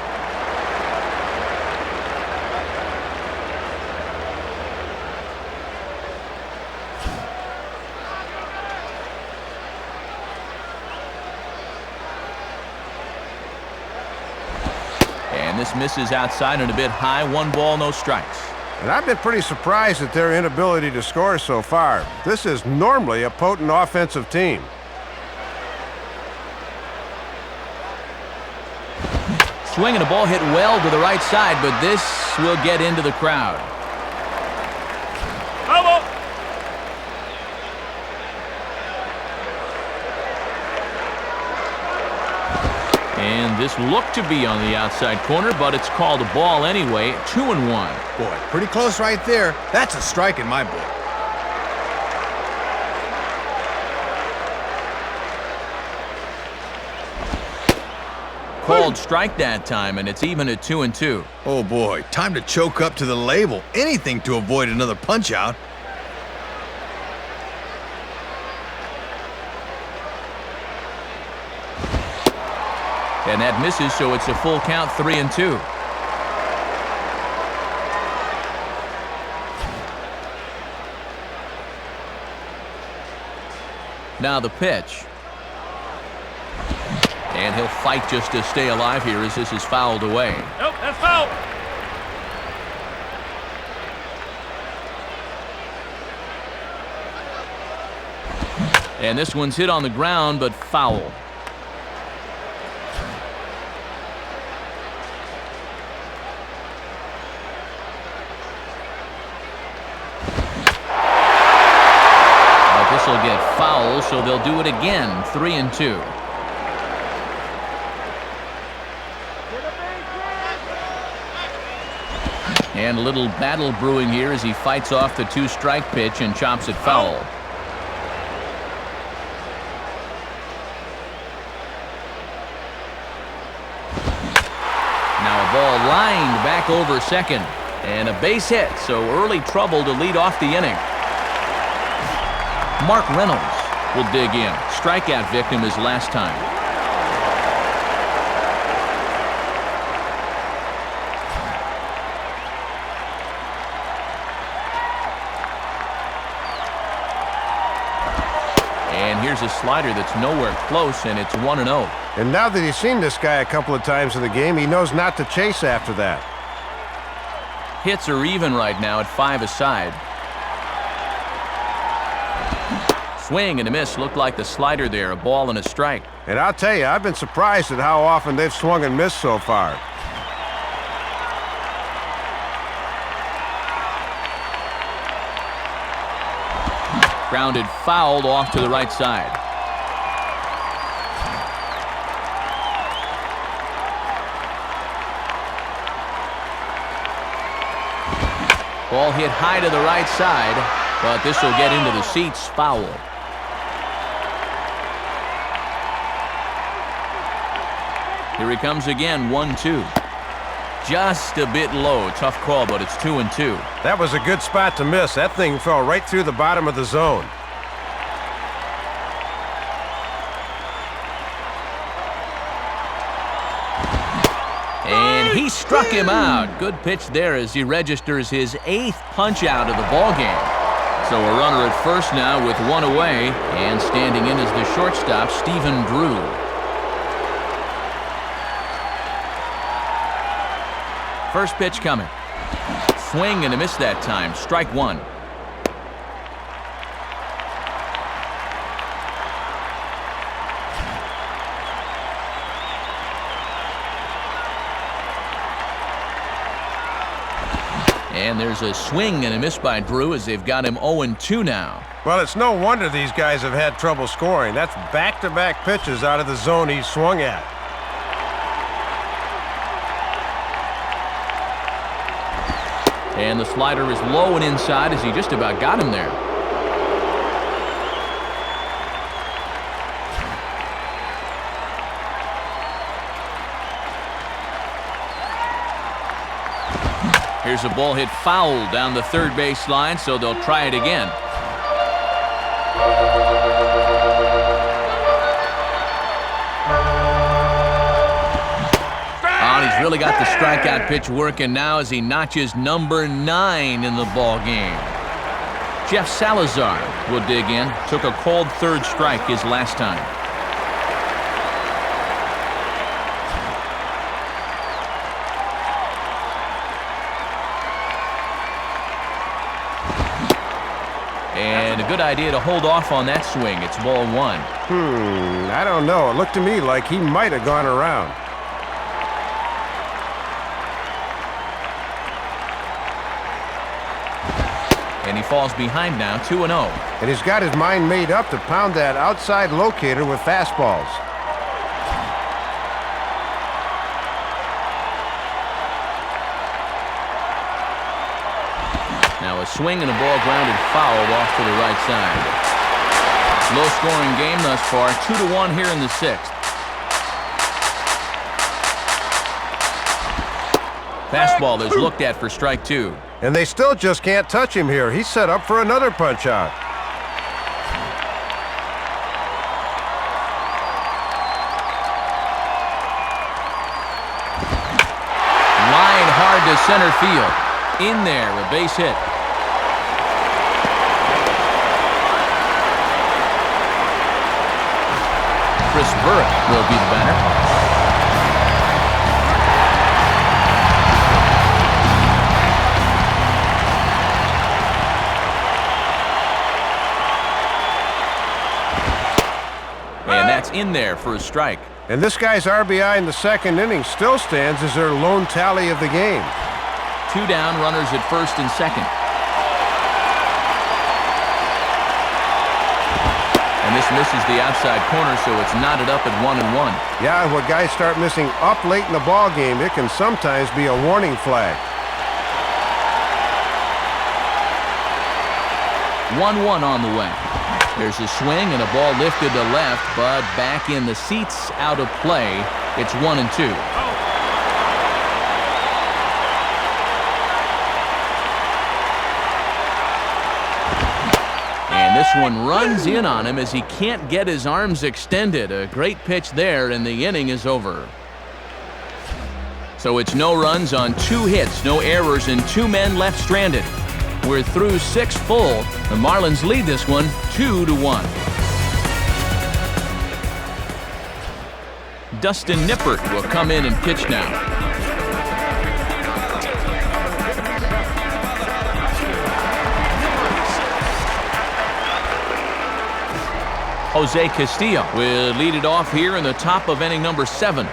And this misses outside and a bit high. 1 ball, no strikes. And I've been pretty surprised at their inability to score so far. This is normally a potent offensive team. Swinging a ball hit well to the right side, but this will get into the crowd. Foul. And this looked to be on the outside corner, but it's called a ball anyway. 2-1. Boy, pretty close right there. That's a strike in my book. Called strike that time, and it's even at 2-2. Oh boy, time to choke up to the label. Anything to avoid another punch out. And that misses, so it's a full count, 3-2. Now the pitch. And he'll fight just to stay alive here as this is fouled away. Nope, that's foul. And this one's hit on the ground, but foul. But this will get foul, so they'll do it again, 3-2. And a little battle brewing here as he fights off the 2-strike pitch and chops it foul. Now a ball lined back over second. And a base hit, so early trouble to lead off the inning. Mark Reynolds will dig in. Strikeout victim his last time. And here's a slider that's nowhere close, and it's 1-0. And now that he's seen this guy a couple of times in the game, he knows not to chase after that. Hits are even right now at 5 aside. Swing and a miss. Looked like the slider there. A ball and a strike. And I'll tell you, I've been surprised at how often they've swung and missed so far. Grounded fouled off to the right side. Ball hit high to the right side, but this will get into the seats. Foul. Here he comes again, 1-2. Just a bit low. Tough call, but it's 2-2. That was a good spot to miss. That thing fell right through the bottom of the zone. And he struck him out. Good pitch there as he registers his 8th punch out of the ball game. So a runner at first now with 1 away, and standing in is the shortstop, Stephen Drew. First pitch coming. Swing and a miss that time. Strike 1. And there's a swing and a miss by Drew as they've got him 0-2 now. Well, it's no wonder these guys have had trouble scoring. That's back-to-back pitches out of the zone he swung at. And the slider is low and inside as he just about got him there. Here's a ball hit foul down the third base line, so they'll try it again. He's really got the strikeout pitch working now as he notches number 9 in the ball game. Jeff Salazar will dig in. Took a called third strike his last time. And a good idea to hold off on that swing. It's ball 1. I don't know. It looked to me like he might have gone around. And he falls behind now, 2-0. And he's got his mind made up to pound that outside locator with fastballs. Now a swing and a ball grounded foul off to the right side. Low-scoring game thus far, 2-1 here in the 6th. Fastball is looked at for strike 2. And they still just can't touch him here. He's set up for another punch-out. Line hard to center field. In there, a base hit. Chris Burke will be the batter. And that's in there for a strike. And this guy's RBI in the 2nd inning still stands as their lone tally of the game. 2 down, runners at first and second. And this misses the outside corner, so it's knotted up at 1-1. Yeah, when guys start missing up late in the ball game, it can sometimes be a warning flag. 1-1 on the way. There's a swing and a ball lifted to left, but back in the seats, out of play. It's 1-2. And this one runs in on him as he can't get his arms extended. A great pitch there, and the inning is over. So it's no runs on 2 hits, no errors, and 2 men left stranded. We're through 6 full. The Marlins lead this one 2-1. Dustin Nippert will come in and pitch now. Jose Castillo will lead it off here in the top of inning number 7.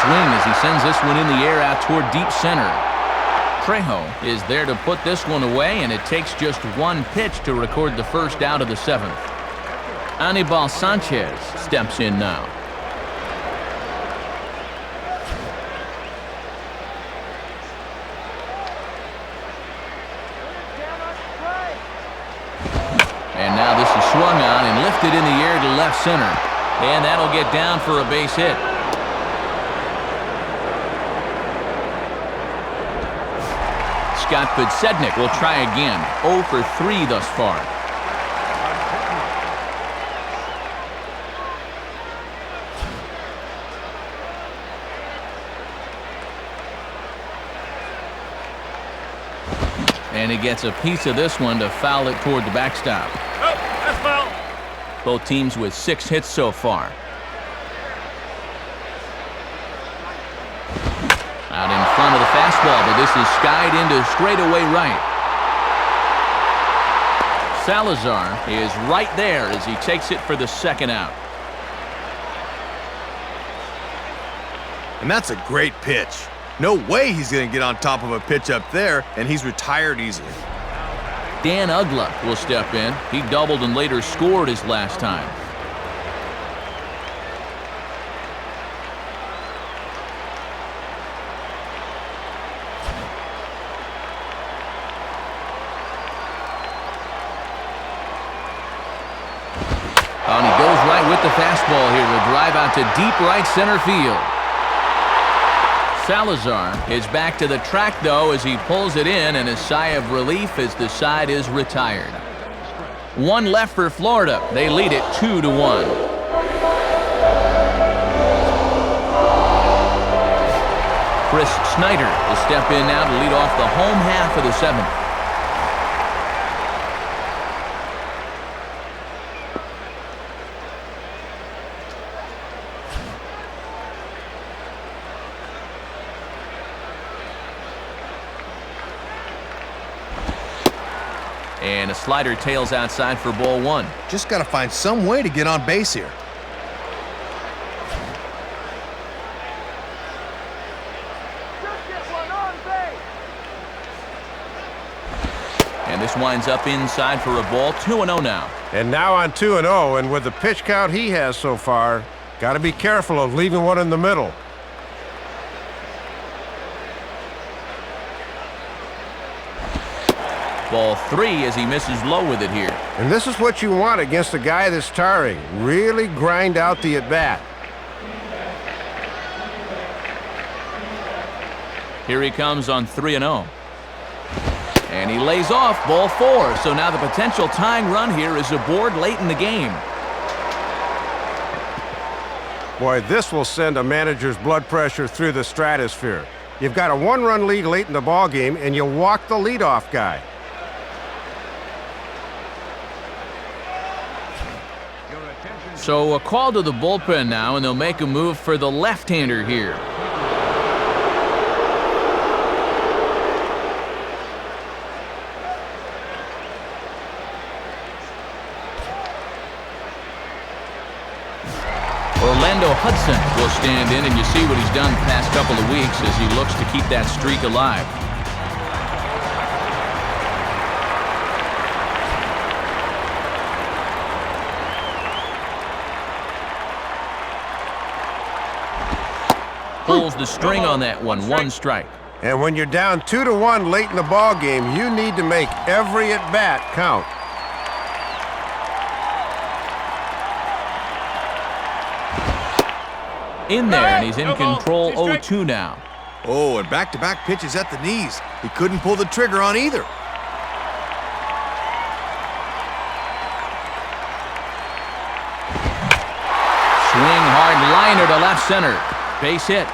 As he sends this one in the air out toward deep center. Trejo is there to put this one away, and it takes just 1 pitch to record the first out of the 7th. Anibal Sanchez steps in now. And now this is swung on and lifted in the air to left center. And that'll get down for a base hit. Scott Podsednik will try again. 0 for 3 thus far. And he gets a piece of this one to foul it toward the backstop. Oh, that's foul. Both teams with 6 hits so far. Out in front of the fastball, but this is skied into straightaway right. Salazar is right there as he takes it for the 2nd out. And that's a great pitch. No way he's going to get on top of a pitch up there, and he's retired easily. Dan Uggla will step in. He doubled and later scored his last time. And he goes right with the fastball here to drive out to deep right center field. Salazar is back to the track, though, as he pulls it in, and a sigh of relief as the side is retired. 1 left for Florida. They lead it 2-1. Chris Snyder will step in now to lead off the home half of the 7th. And a slider tails outside for ball 1. Just got to find some way to get on base here. And this winds up inside for a ball. 2-0 now. And now on 2-0, and with the pitch count he has so far, got to be careful of leaving one in the middle. Ball 3 as he misses low with it here. And this is what you want against a guy that's tiring. Really grind out the at-bat. Here he comes on 3-0. And he lays off ball 4. So now the potential tying run here is aboard late in the game. Boy, this will send a manager's blood pressure through the stratosphere. You've got a 1-run lead late in the ball game, and you walk the leadoff guy. So a call to the bullpen now, and they'll make a move for the left-hander here. Orlando Hudson will stand in, and you see what he's done the past couple of weeks as he looks to keep that streak alive. Pulls the string on that one. One strike. And when you're down 2-1 late in the ball game, you need to make every at-bat count. In there, and he's in control. 0-2 now. Oh, and back-to-back pitches at the knees. He couldn't pull the trigger on either. Swing hard liner to left center. Base hit.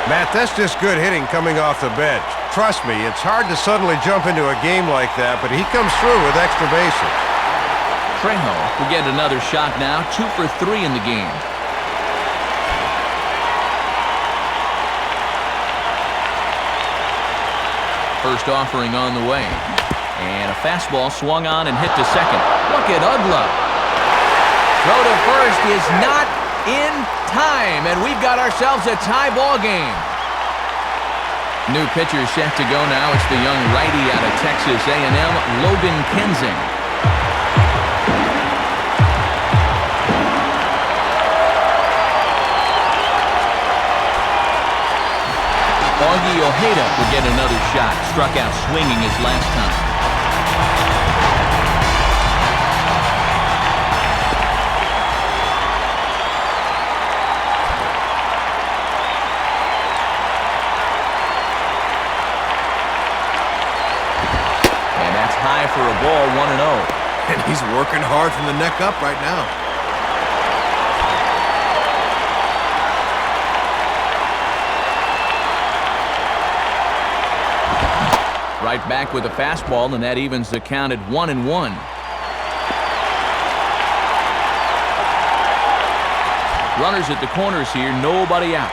Matt, that's just good hitting coming off the bench. Trust me, it's hard to suddenly jump into a game like that, but he comes through with extra bases. Trejo will get another shot now. 2 for 3 in the game. First offering on the way. And a fastball swung on and hit to second. Look at Ugla. Throw to first is not in time, and we've got ourselves a tie ball game. New pitcher set to go now. It's the young righty out of Texas A&M, Logan Kensing. Augie Ojeda will get another shot. Struck out swinging his last time. And that's high for a ball, 1-0. And he's working hard from the neck up right now. Right back with a fastball, and that evens the count at 1-1. Runners at the corners here, nobody out.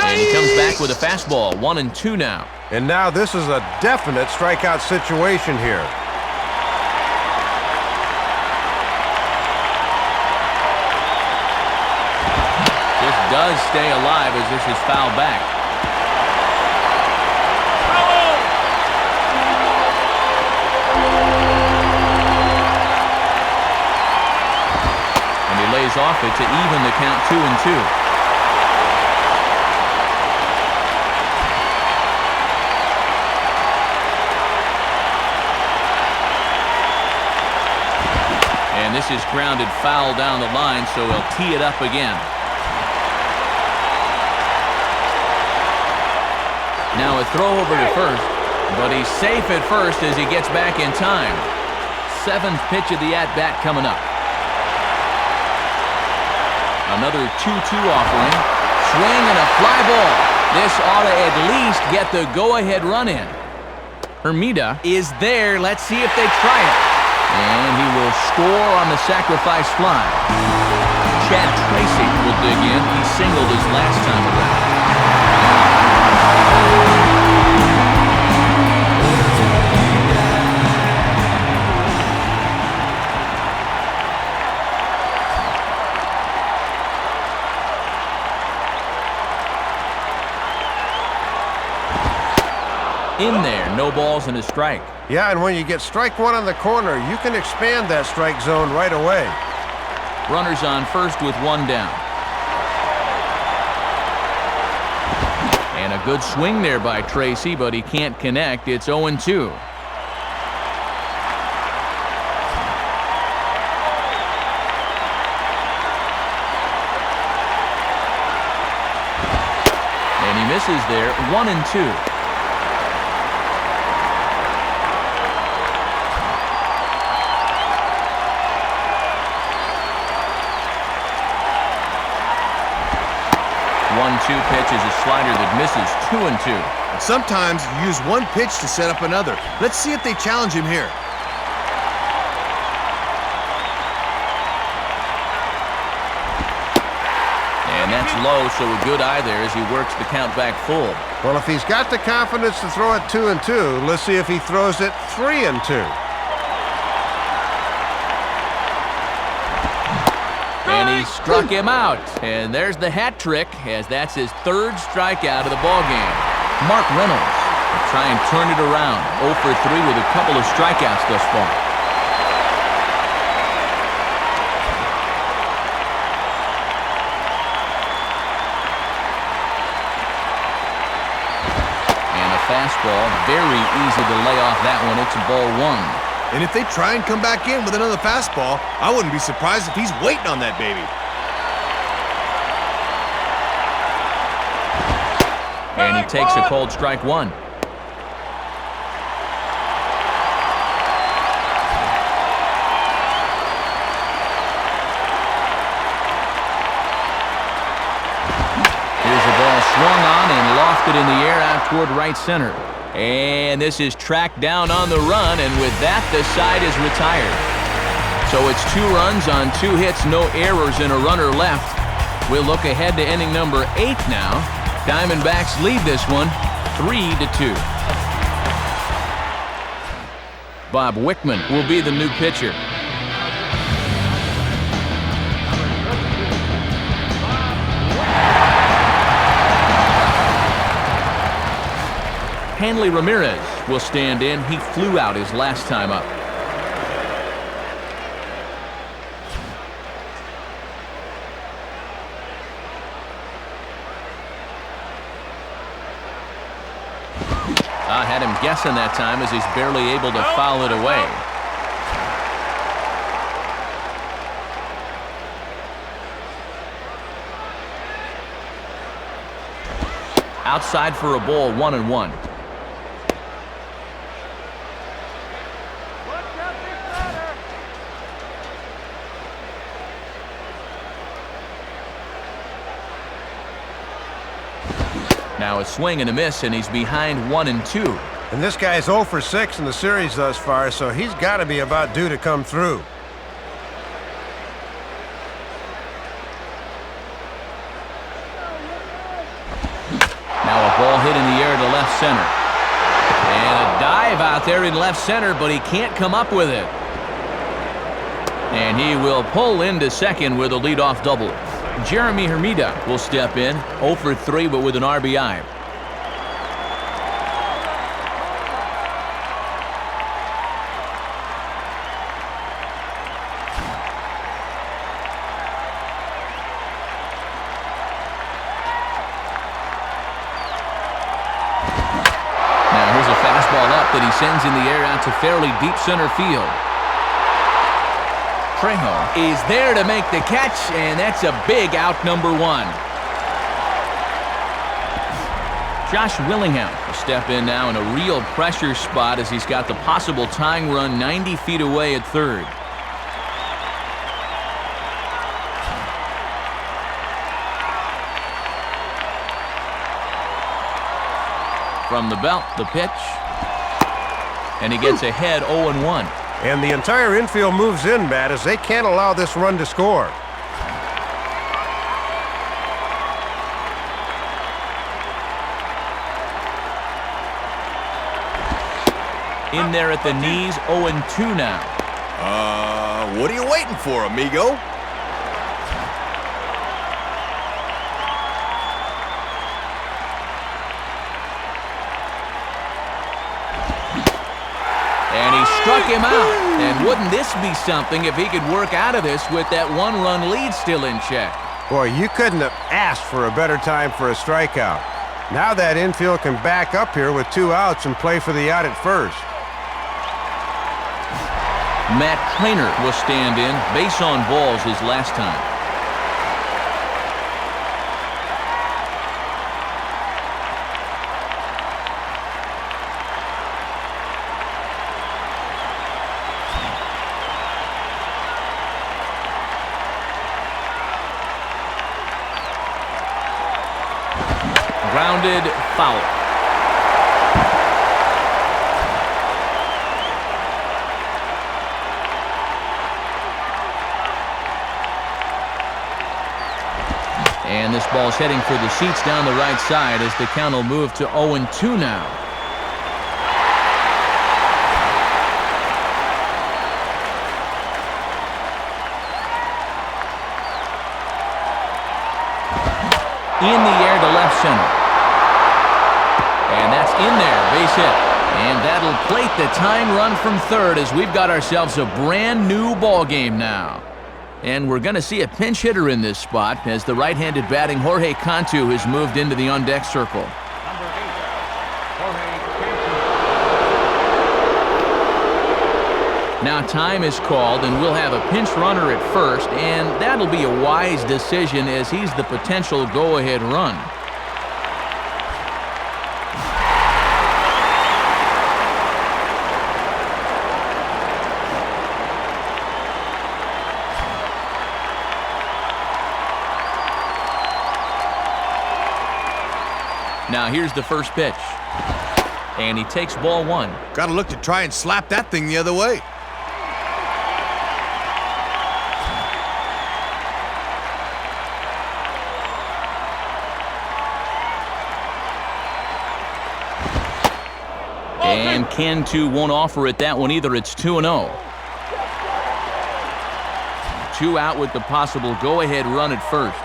And he comes back with a fastball, 1-2 now. And now this is a definite strikeout situation here. Does stay alive as this is fouled back. And he lays off it to even the count 2-2. And this is grounded foul down the line, so he'll tee it up again. Now a throw over to first, but he's safe at first as he gets back in time. 7th pitch of the at-bat coming up. Another 2-2 offering. Swing and a fly ball. This ought to at least get the go-ahead run in. Hermida is there. Let's see if they try it. And he will score on the sacrifice fly. Chad Tracy will dig in. He singled his last time around. In there, no balls and a strike. Yeah, and when you get strike one on the corner, you can expand that strike zone right away. Runners on first with one down. And a good swing there by Tracy, but he can't connect. It's 0-2. And he misses there, 1-2. One-two pitch is a slider that misses, 2-2. And sometimes you use one pitch to set up another. Let's see if they challenge him here. And that's low, so a good eye there as he works the count back full. Well, if he's got the confidence to throw it 2-2, let's see if he throws it 3-2. And he struck him out. And there's the hat trick, as that's his 3rd strikeout of the ballgame. Mark Reynolds Try and turn it around. 0 for 3 with a couple of strikeouts thus far. And a fastball. Very easy to lay off that one. It's a ball 1. And if they try and come back in with another fastball, I wouldn't be surprised if he's waiting on that baby. And he takes a cold strike 1. Swung on and lofted in the air out toward right center. And this is tracked down on the run, and with that, the side is retired. So it's 2 runs on 2 hits, no errors, and a runner left. We'll look ahead to inning number 8 now. Diamondbacks lead this one 3-2. Bob Wickman will be the new pitcher. Hanley Ramirez will stand in. He flew out his last time up. I had him guessing that time as he's barely able to foul it away. Outside for a ball, 1-1. Now a swing and a miss, and he's behind 1-2. And this guy's 0 for 6 in the series thus far, so he's got to be about due to come through. Now a ball hit in the air to left center. And a dive out there in left center, but he can't come up with it. And he will pull into second with a leadoff double. Jeremy Hermida will step in, 0 for 3, but with an RBI. Now here's a fastball up that he sends in the air out to fairly deep center field. Trejo is there to make the catch, and that's a big out, number 1. Josh Willingham will step in now in a real pressure spot as he's got the possible tying run 90 feet away at third. From the belt, the pitch. And he gets ahead 0-1. And the entire infield moves in, Matt, as they can't allow this run to score. In there at the knees, 0-2 now. What are you waiting for, amigo? And he struck him out. And wouldn't this be something if he could work out of this with that 1-run lead still in check? Boy, you couldn't have asked for a better time for a strikeout. Now that infield can back up here with 2 outs and play for the out at first. Matt Trainer will stand in. Base on balls his last time. Grounded foul. And this ball's heading for the seats down the right side as the count will move to 0-2 now. In the air to left center. And that's in there. hit. And that'll plate the tying run from third as we've got ourselves a brand new ball game now. And we're going to see a pinch hitter in this spot as the right-handed batting Jorge Cantu has moved into the on-deck circle. Now time is called, and we'll have a pinch runner at first, and that'll be a wise decision as he's the potential go-ahead run. Now here's the first pitch. And he takes ball one. Gotta look to try and slap that thing the other way. And Cantu won't offer it that one either. It's 2-0. 2 out with the possible go-ahead run at first.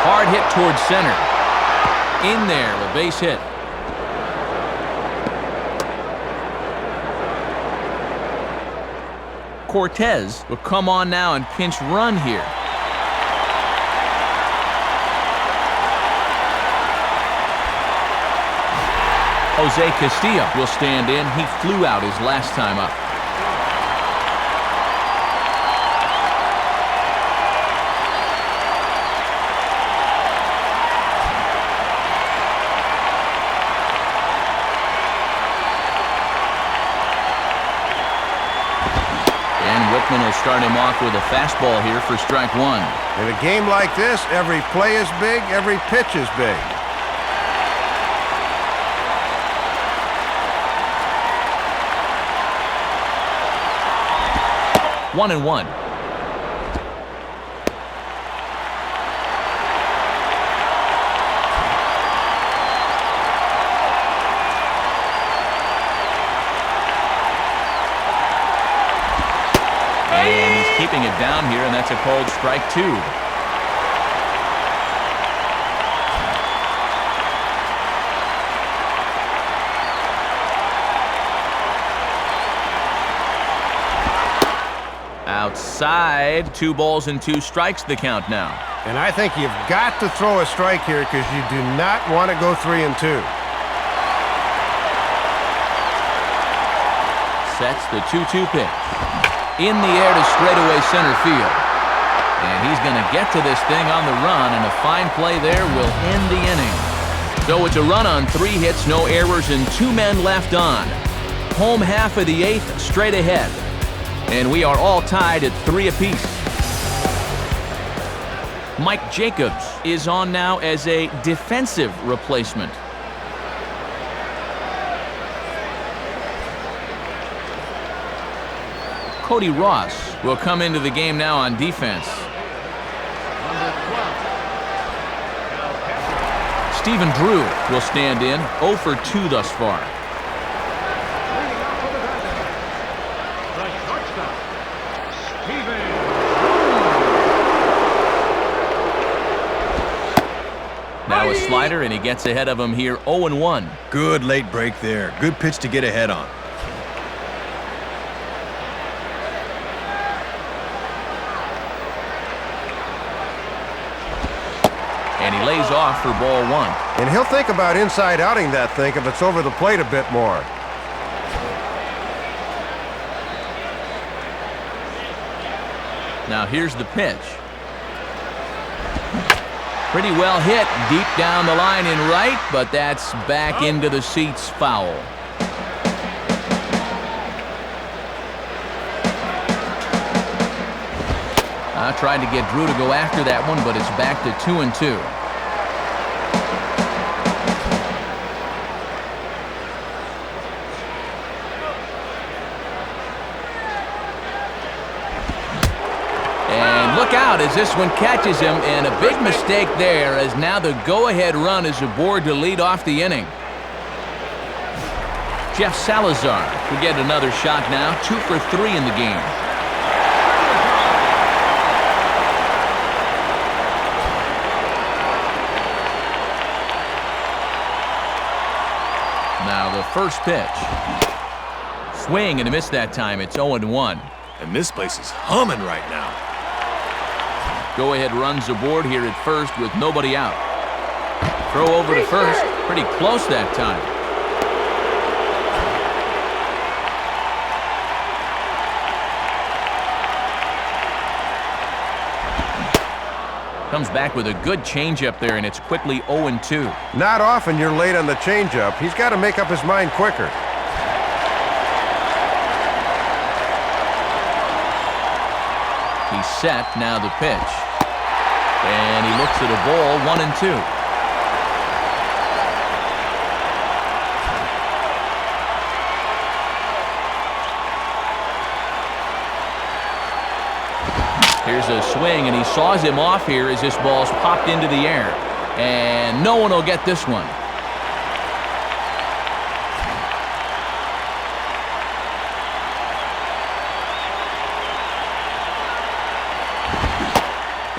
Hard hit towards center. In there, a base hit. Cortez will come on now and pinch run here. Jose Castillo will stand in. He flew out his last time up. Will start him off with a fastball here for strike one. In a game like this, every play is big, every pitch is big. One and one. And he's keeping it down here, and that's a called strike two. Outside, 2 balls and 2 strikes the count now. And I think you've got to throw a strike here because you do not want to go 3-2. Sets the 2-2 pitch. In the air to straightaway center field. And he's going to get to this thing on the run, and a fine play there will end the inning. So it's a run on 3 hits, no errors, and 2 men left on. Home half of the 8th, straight ahead. And we are all tied at 3 apiece. Mike Jacobs is on now as a defensive replacement. Cody Ross will come into the game now on defense. Stephen Drew will stand in, 0 for 2 thus far. Now a slider, and he gets ahead of him here, 0-1. Good late break there. Good pitch to get ahead on. And he lays off for ball 1. And he'll think about inside outing that thing if it's over the plate a bit more. Now here's the pitch. Pretty well hit deep down the line in right, but that's back into the seats, foul. I tried to get Drew to go after that one, but it's back to 2-2. And look out as this one catches him, and a big mistake there as now the go-ahead run is aboard to lead off the inning. Jeff Salazar will get another shot now, 2 for 3 in the game. Now the first pitch. Swing and a miss that time. It's 0-1. And this place is humming right now. Go-ahead runs aboard here at first with nobody out. Throw over to first. Pretty close that time. Comes back with a good changeup there, and it's quickly 0-2. Not often you're late on the changeup. He's got to make up his mind quicker. He's set, now the pitch. And he looks at a ball, 1-2. Here's a swing, and he saws him off here as this ball's popped into the air. And no one will get this one.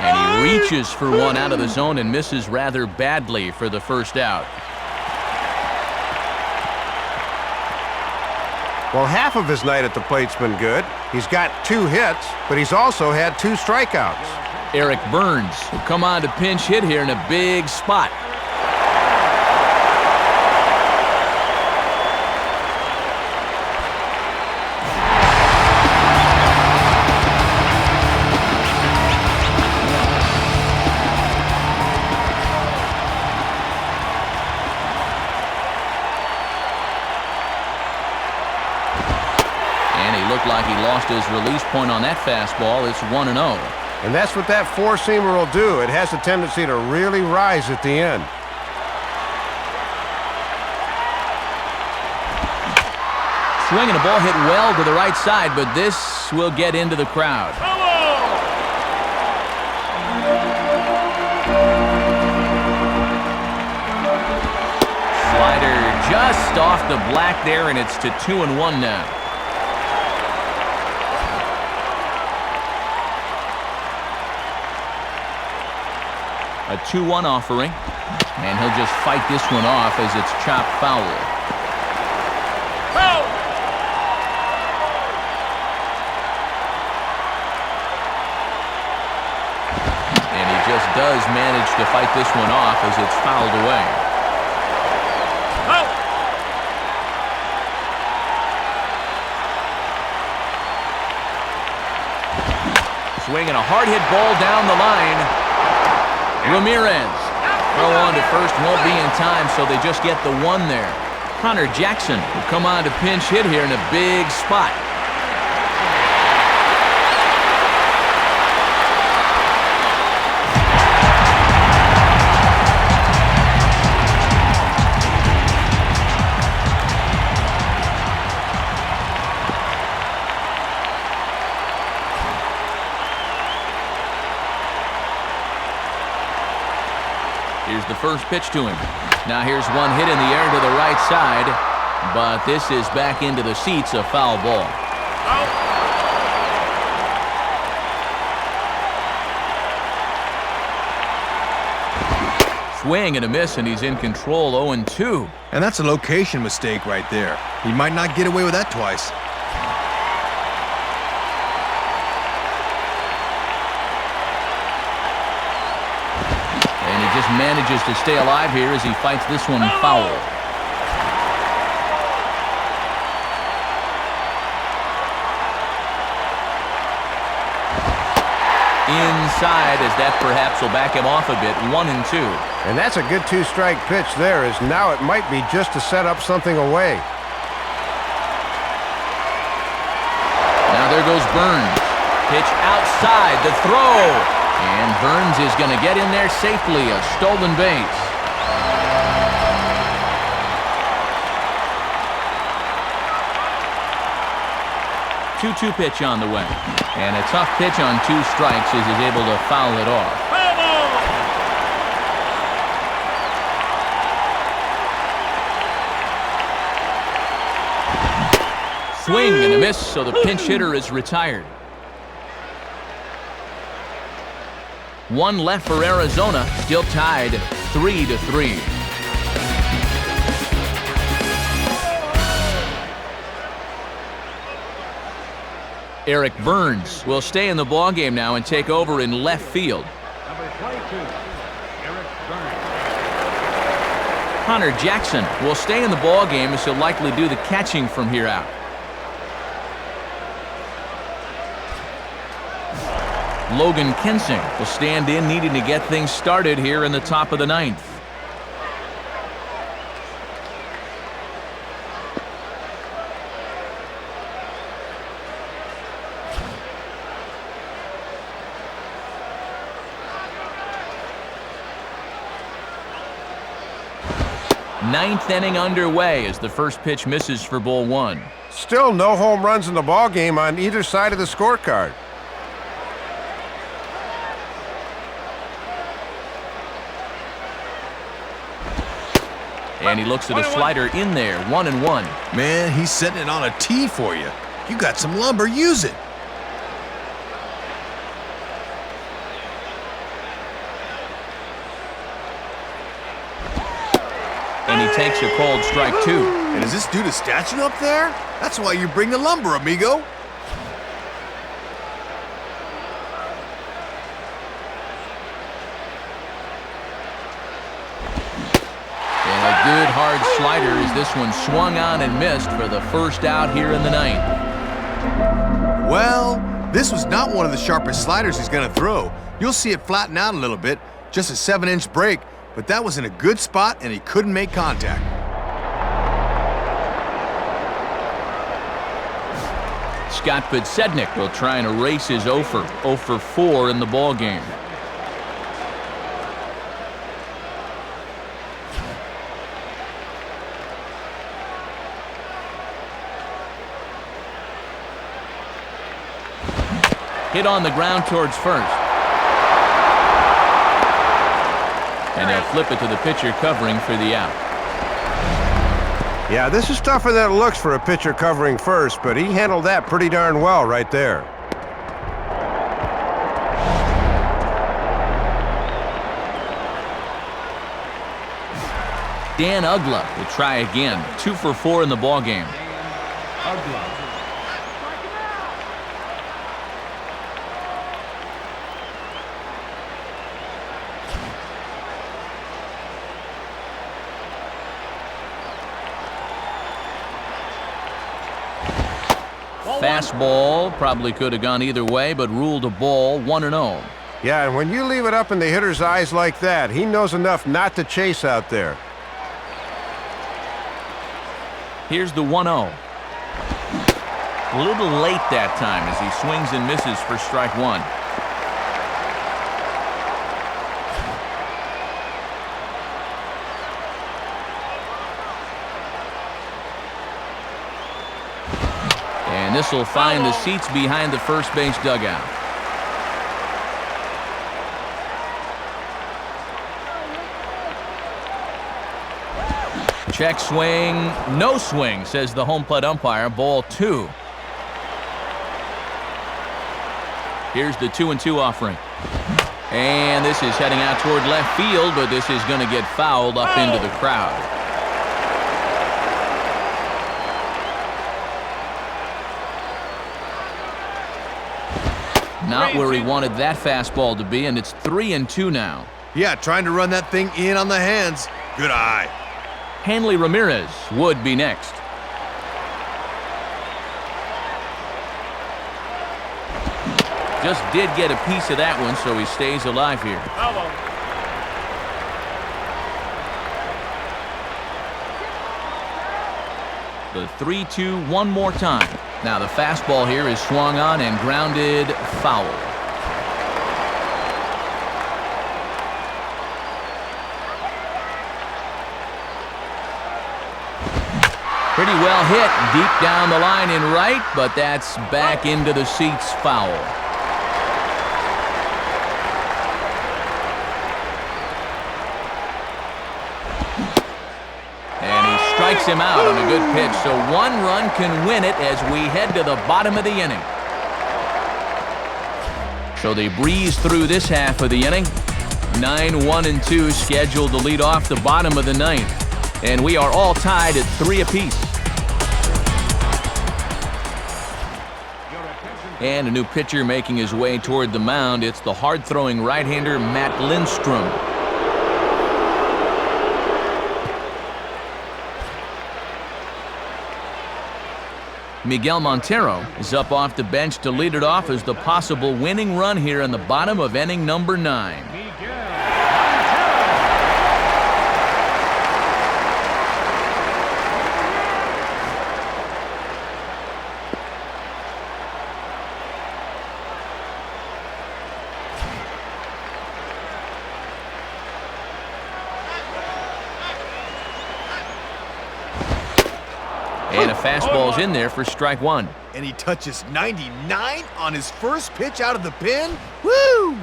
And he reaches for one out of the zone and misses rather badly for the first out. Well, half of his night at the plate's been good. He's got 2 hits, but he's also had 2 strikeouts. Eric Burns will come on to pinch hit here in a big spot. Like he lost his release point on that fastball. It's 1-0. And that's what that four-seamer will do. It has a tendency to really rise at the end. Swinging a ball hit well to the right side, but this will get into the crowd. Slider just off the black there, and it's to 2-1 now. A 2-1 offering, and he'll just fight this one off as it's chopped foul. Foul! And he just does manage to fight this one off as it's fouled away. Foul! Swinging a hard hit ball down the line. Ramirez. Throw on to first won't be in time, so they just get the one there. Connor Jackson will come on to pinch hit here in a big spot. Here's the first pitch to him. Now here's one hit in the air to the right side, but this is back into the seats, a foul ball. Foul! Swing and a miss, and he's in control, 0-2. And that's a location mistake right there. He might not get away with that twice. Just manages to stay alive here as he fights this one foul. Inside, as that perhaps will back him off a bit, 1-2. And that's a good 2-strike pitch there, as now it might be just to set up something away. Now there goes Burns. Pitch outside, the throw. And Burns is going to get in there safely, a stolen base. Two-two pitch on the way. And a tough pitch on 2 strikes as he's able to foul it off. Foul ball! Swing and a miss, so the pinch hitter is retired. 1 left for Arizona, still tied 3-3. Eric Burns will stay in the ballgame now and take over in left field. Number 22, Eric Burns. Connor Jackson will stay in the ballgame as he'll likely do the catching from here out. Logan Kensing will stand in, needing to get things started here in the top of the ninth. Ninth inning underway as the first pitch misses for ball one. Still no home runs in the ballgame on either side of the scorecard. And he looks at a slider in there, 1-1. Man, he's setting it on a tee for you. You got some lumber, use it. And he takes a called strike two. And is this dude a statue up there? That's why you bring the lumber, amigo. And a good hard slider as this one swung on and missed for the first out here in the ninth. Well, this was not one of the sharpest sliders he's going to throw. You'll see it flatten out a little bit, just a 7-inch break, but that was in a good spot and he couldn't make contact. Scott Podsednik will try and erase his 0 for 4 in the ballgame. Hit on the ground towards first. And they'll flip it to the pitcher covering for the out. Yeah, this is tougher than it looks for a pitcher covering first, but he handled that pretty darn well right there. Dan Ugla will try again. 2 for 4 in the ballgame. Fastball probably could have gone either way, but ruled a ball, 1-0. Yeah, and when you leave it up in the hitter's eyes like that, he knows enough not to chase out there. Here's the 1-0. A little late that time as he swings and misses for strike one. And this will find the seats behind the first base dugout. Check swing, no swing, says the home plate umpire. Ball 2. Here's the 2-2 offering. And this is heading out toward left field, but this is going to get fouled up into the crowd. Not where he wanted that fastball to be, and it's 3-2 now. Yeah, trying to run that thing in on the hands. Good eye. Hanley Ramirez would be next. Just did get a piece of that one, so he stays alive here. The 3-2 one more time. Now the fastball here is swung on and grounded foul. Pretty well hit deep down the line in right, but that's back into the seats, foul. And he strikes him out on a good pitch, so 1 run can win it as we head to the bottom of the inning. So they breeze through this half of the inning. 9-1-2 scheduled to lead off the bottom of the ninth. And we are all tied at 3 apiece. And a new pitcher making his way toward the mound. It's the hard-throwing right-hander Matt Lindstrom. Miguel Montero is up off the bench to lead it off as the possible winning run here in the bottom of inning number 9. And a fastball's in there for strike 1. And he touches 99 on his first pitch out of the pen. Woo!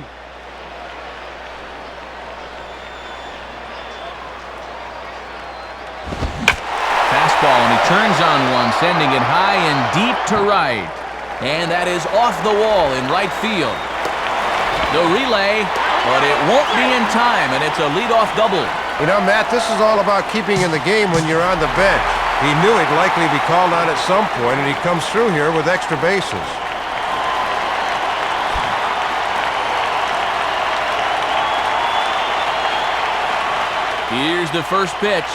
Fastball, and he turns on one, sending it high and deep to right. And that is off the wall in right field. The relay, but it won't be in time, and it's a leadoff double. You know, Matt, this is all about keeping in the game when you're on the bench. He knew he'd likely be called on at some point, and he comes through here with extra bases. Here's the first pitch.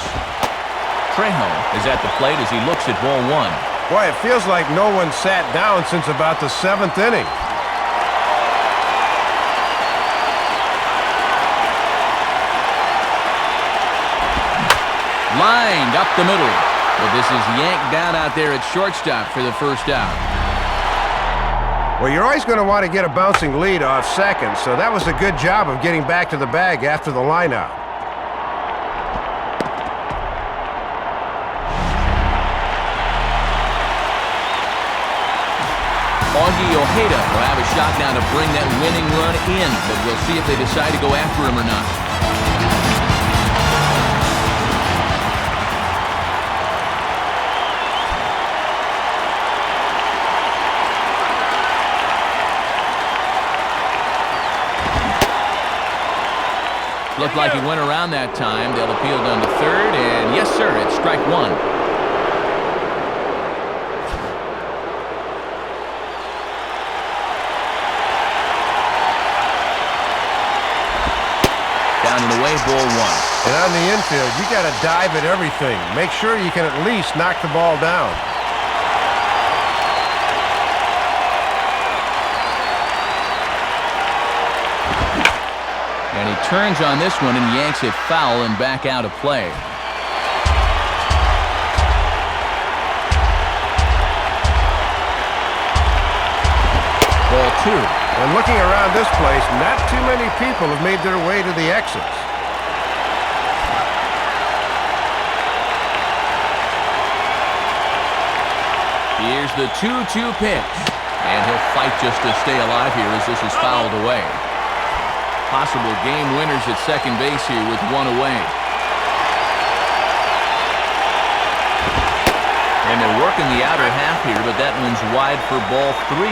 Trejo is at the plate as he looks at ball 1. Boy, it feels like no one sat down since about the 7th inning. Lined up the middle. But this is yanked down out there at shortstop for the first out. Well, you're always going to want to get a bouncing lead off second, so that was a good job of getting back to the bag after the lineout. Augie Ojeda will have a shot now to bring that winning run in, but we'll see if they decide to go after him or not. Looked like he went around that time. They'll appeal down to third, and yes, sir, it's strike 1. Down and away, ball 1. And on the infield, you got to dive at everything. Make sure you can at least knock the ball down. And he turns on this one and yanks it foul and back out of play. Ball 2. And looking around this place, not too many people have made their way to the exits. Here's the 2-2 pitch. And he'll fight just to stay alive here as this is fouled away. Possible game winners at second base here with 1 away. And they're working the outer half here, but that one's wide for ball 3.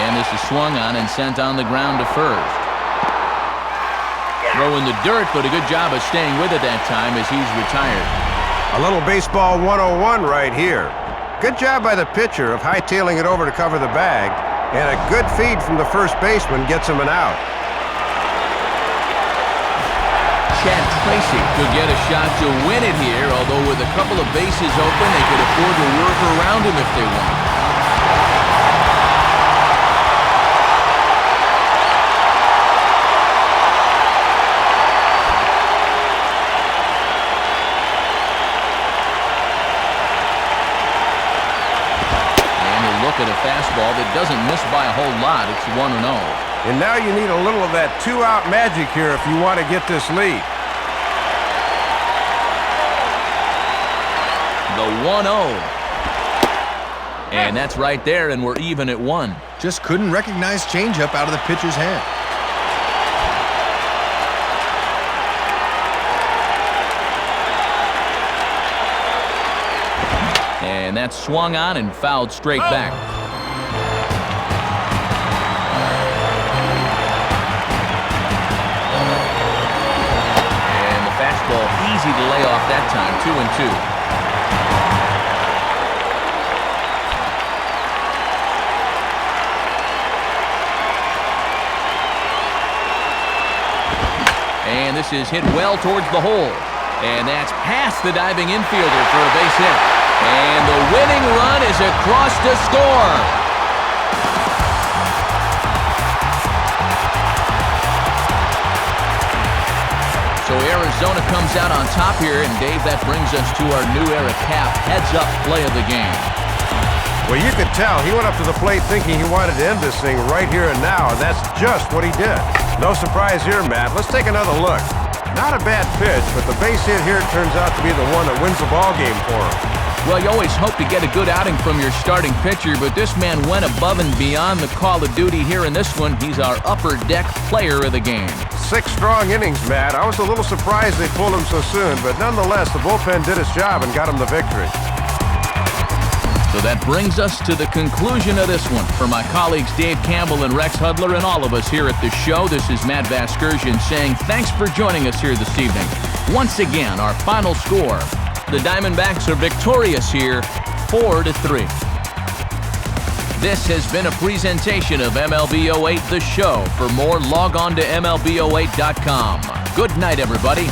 And this is swung on and sent on the ground to first. Throwing the dirt, but a good job of staying with it that time as he's retired. A little baseball 101 right here. Good job by the pitcher of hightailing it over to cover the bag, and a good feed from the first baseman gets him an out. Chad Tracy could get a shot to win it here, although with a couple of bases open, they could afford to work around him if they want. At a fastball that doesn't miss by a whole lot. It's 1-0. And now you need a little of that 2-out magic here if you want to get this lead. The 1-0. And that's right there, and we're even at 1. Just couldn't recognize changeup out of the pitcher's hand. And that's swung on and fouled straight back. fastball. Easy to lay off that time, 2-2. And this is hit well towards the hole. And that's past the diving infielder for a base hit. And the winning run is across to score. So Arizona comes out on top here. And Dave, that brings us to our new era cap heads-up play of the game. Well, you could tell he went up to the plate thinking he wanted to end this thing right here and now, and that's just what he did. No surprise here, Matt. Let's take another look. Not a bad pitch, but the base hit here turns out to be the one that wins the ball game for him. Well, you always hope to get a good outing from your starting pitcher, but this man went above and beyond the call of duty here in this one. He's our upper deck player of the game. 6 strong innings, Matt. I was a little surprised they pulled him so soon, but nonetheless, the bullpen did its job and got him the victory. So that brings us to the conclusion of this one. For my colleagues Dave Campbell and Rex Hudler and all of us here at the show, this is Matt Vasgersian saying thanks for joining us here this evening. Once again, our final score. The Diamondbacks are victorious here, 4-3. This has been a presentation of MLB 08 The Show. For more, log on to MLB08.com. Good night, everybody.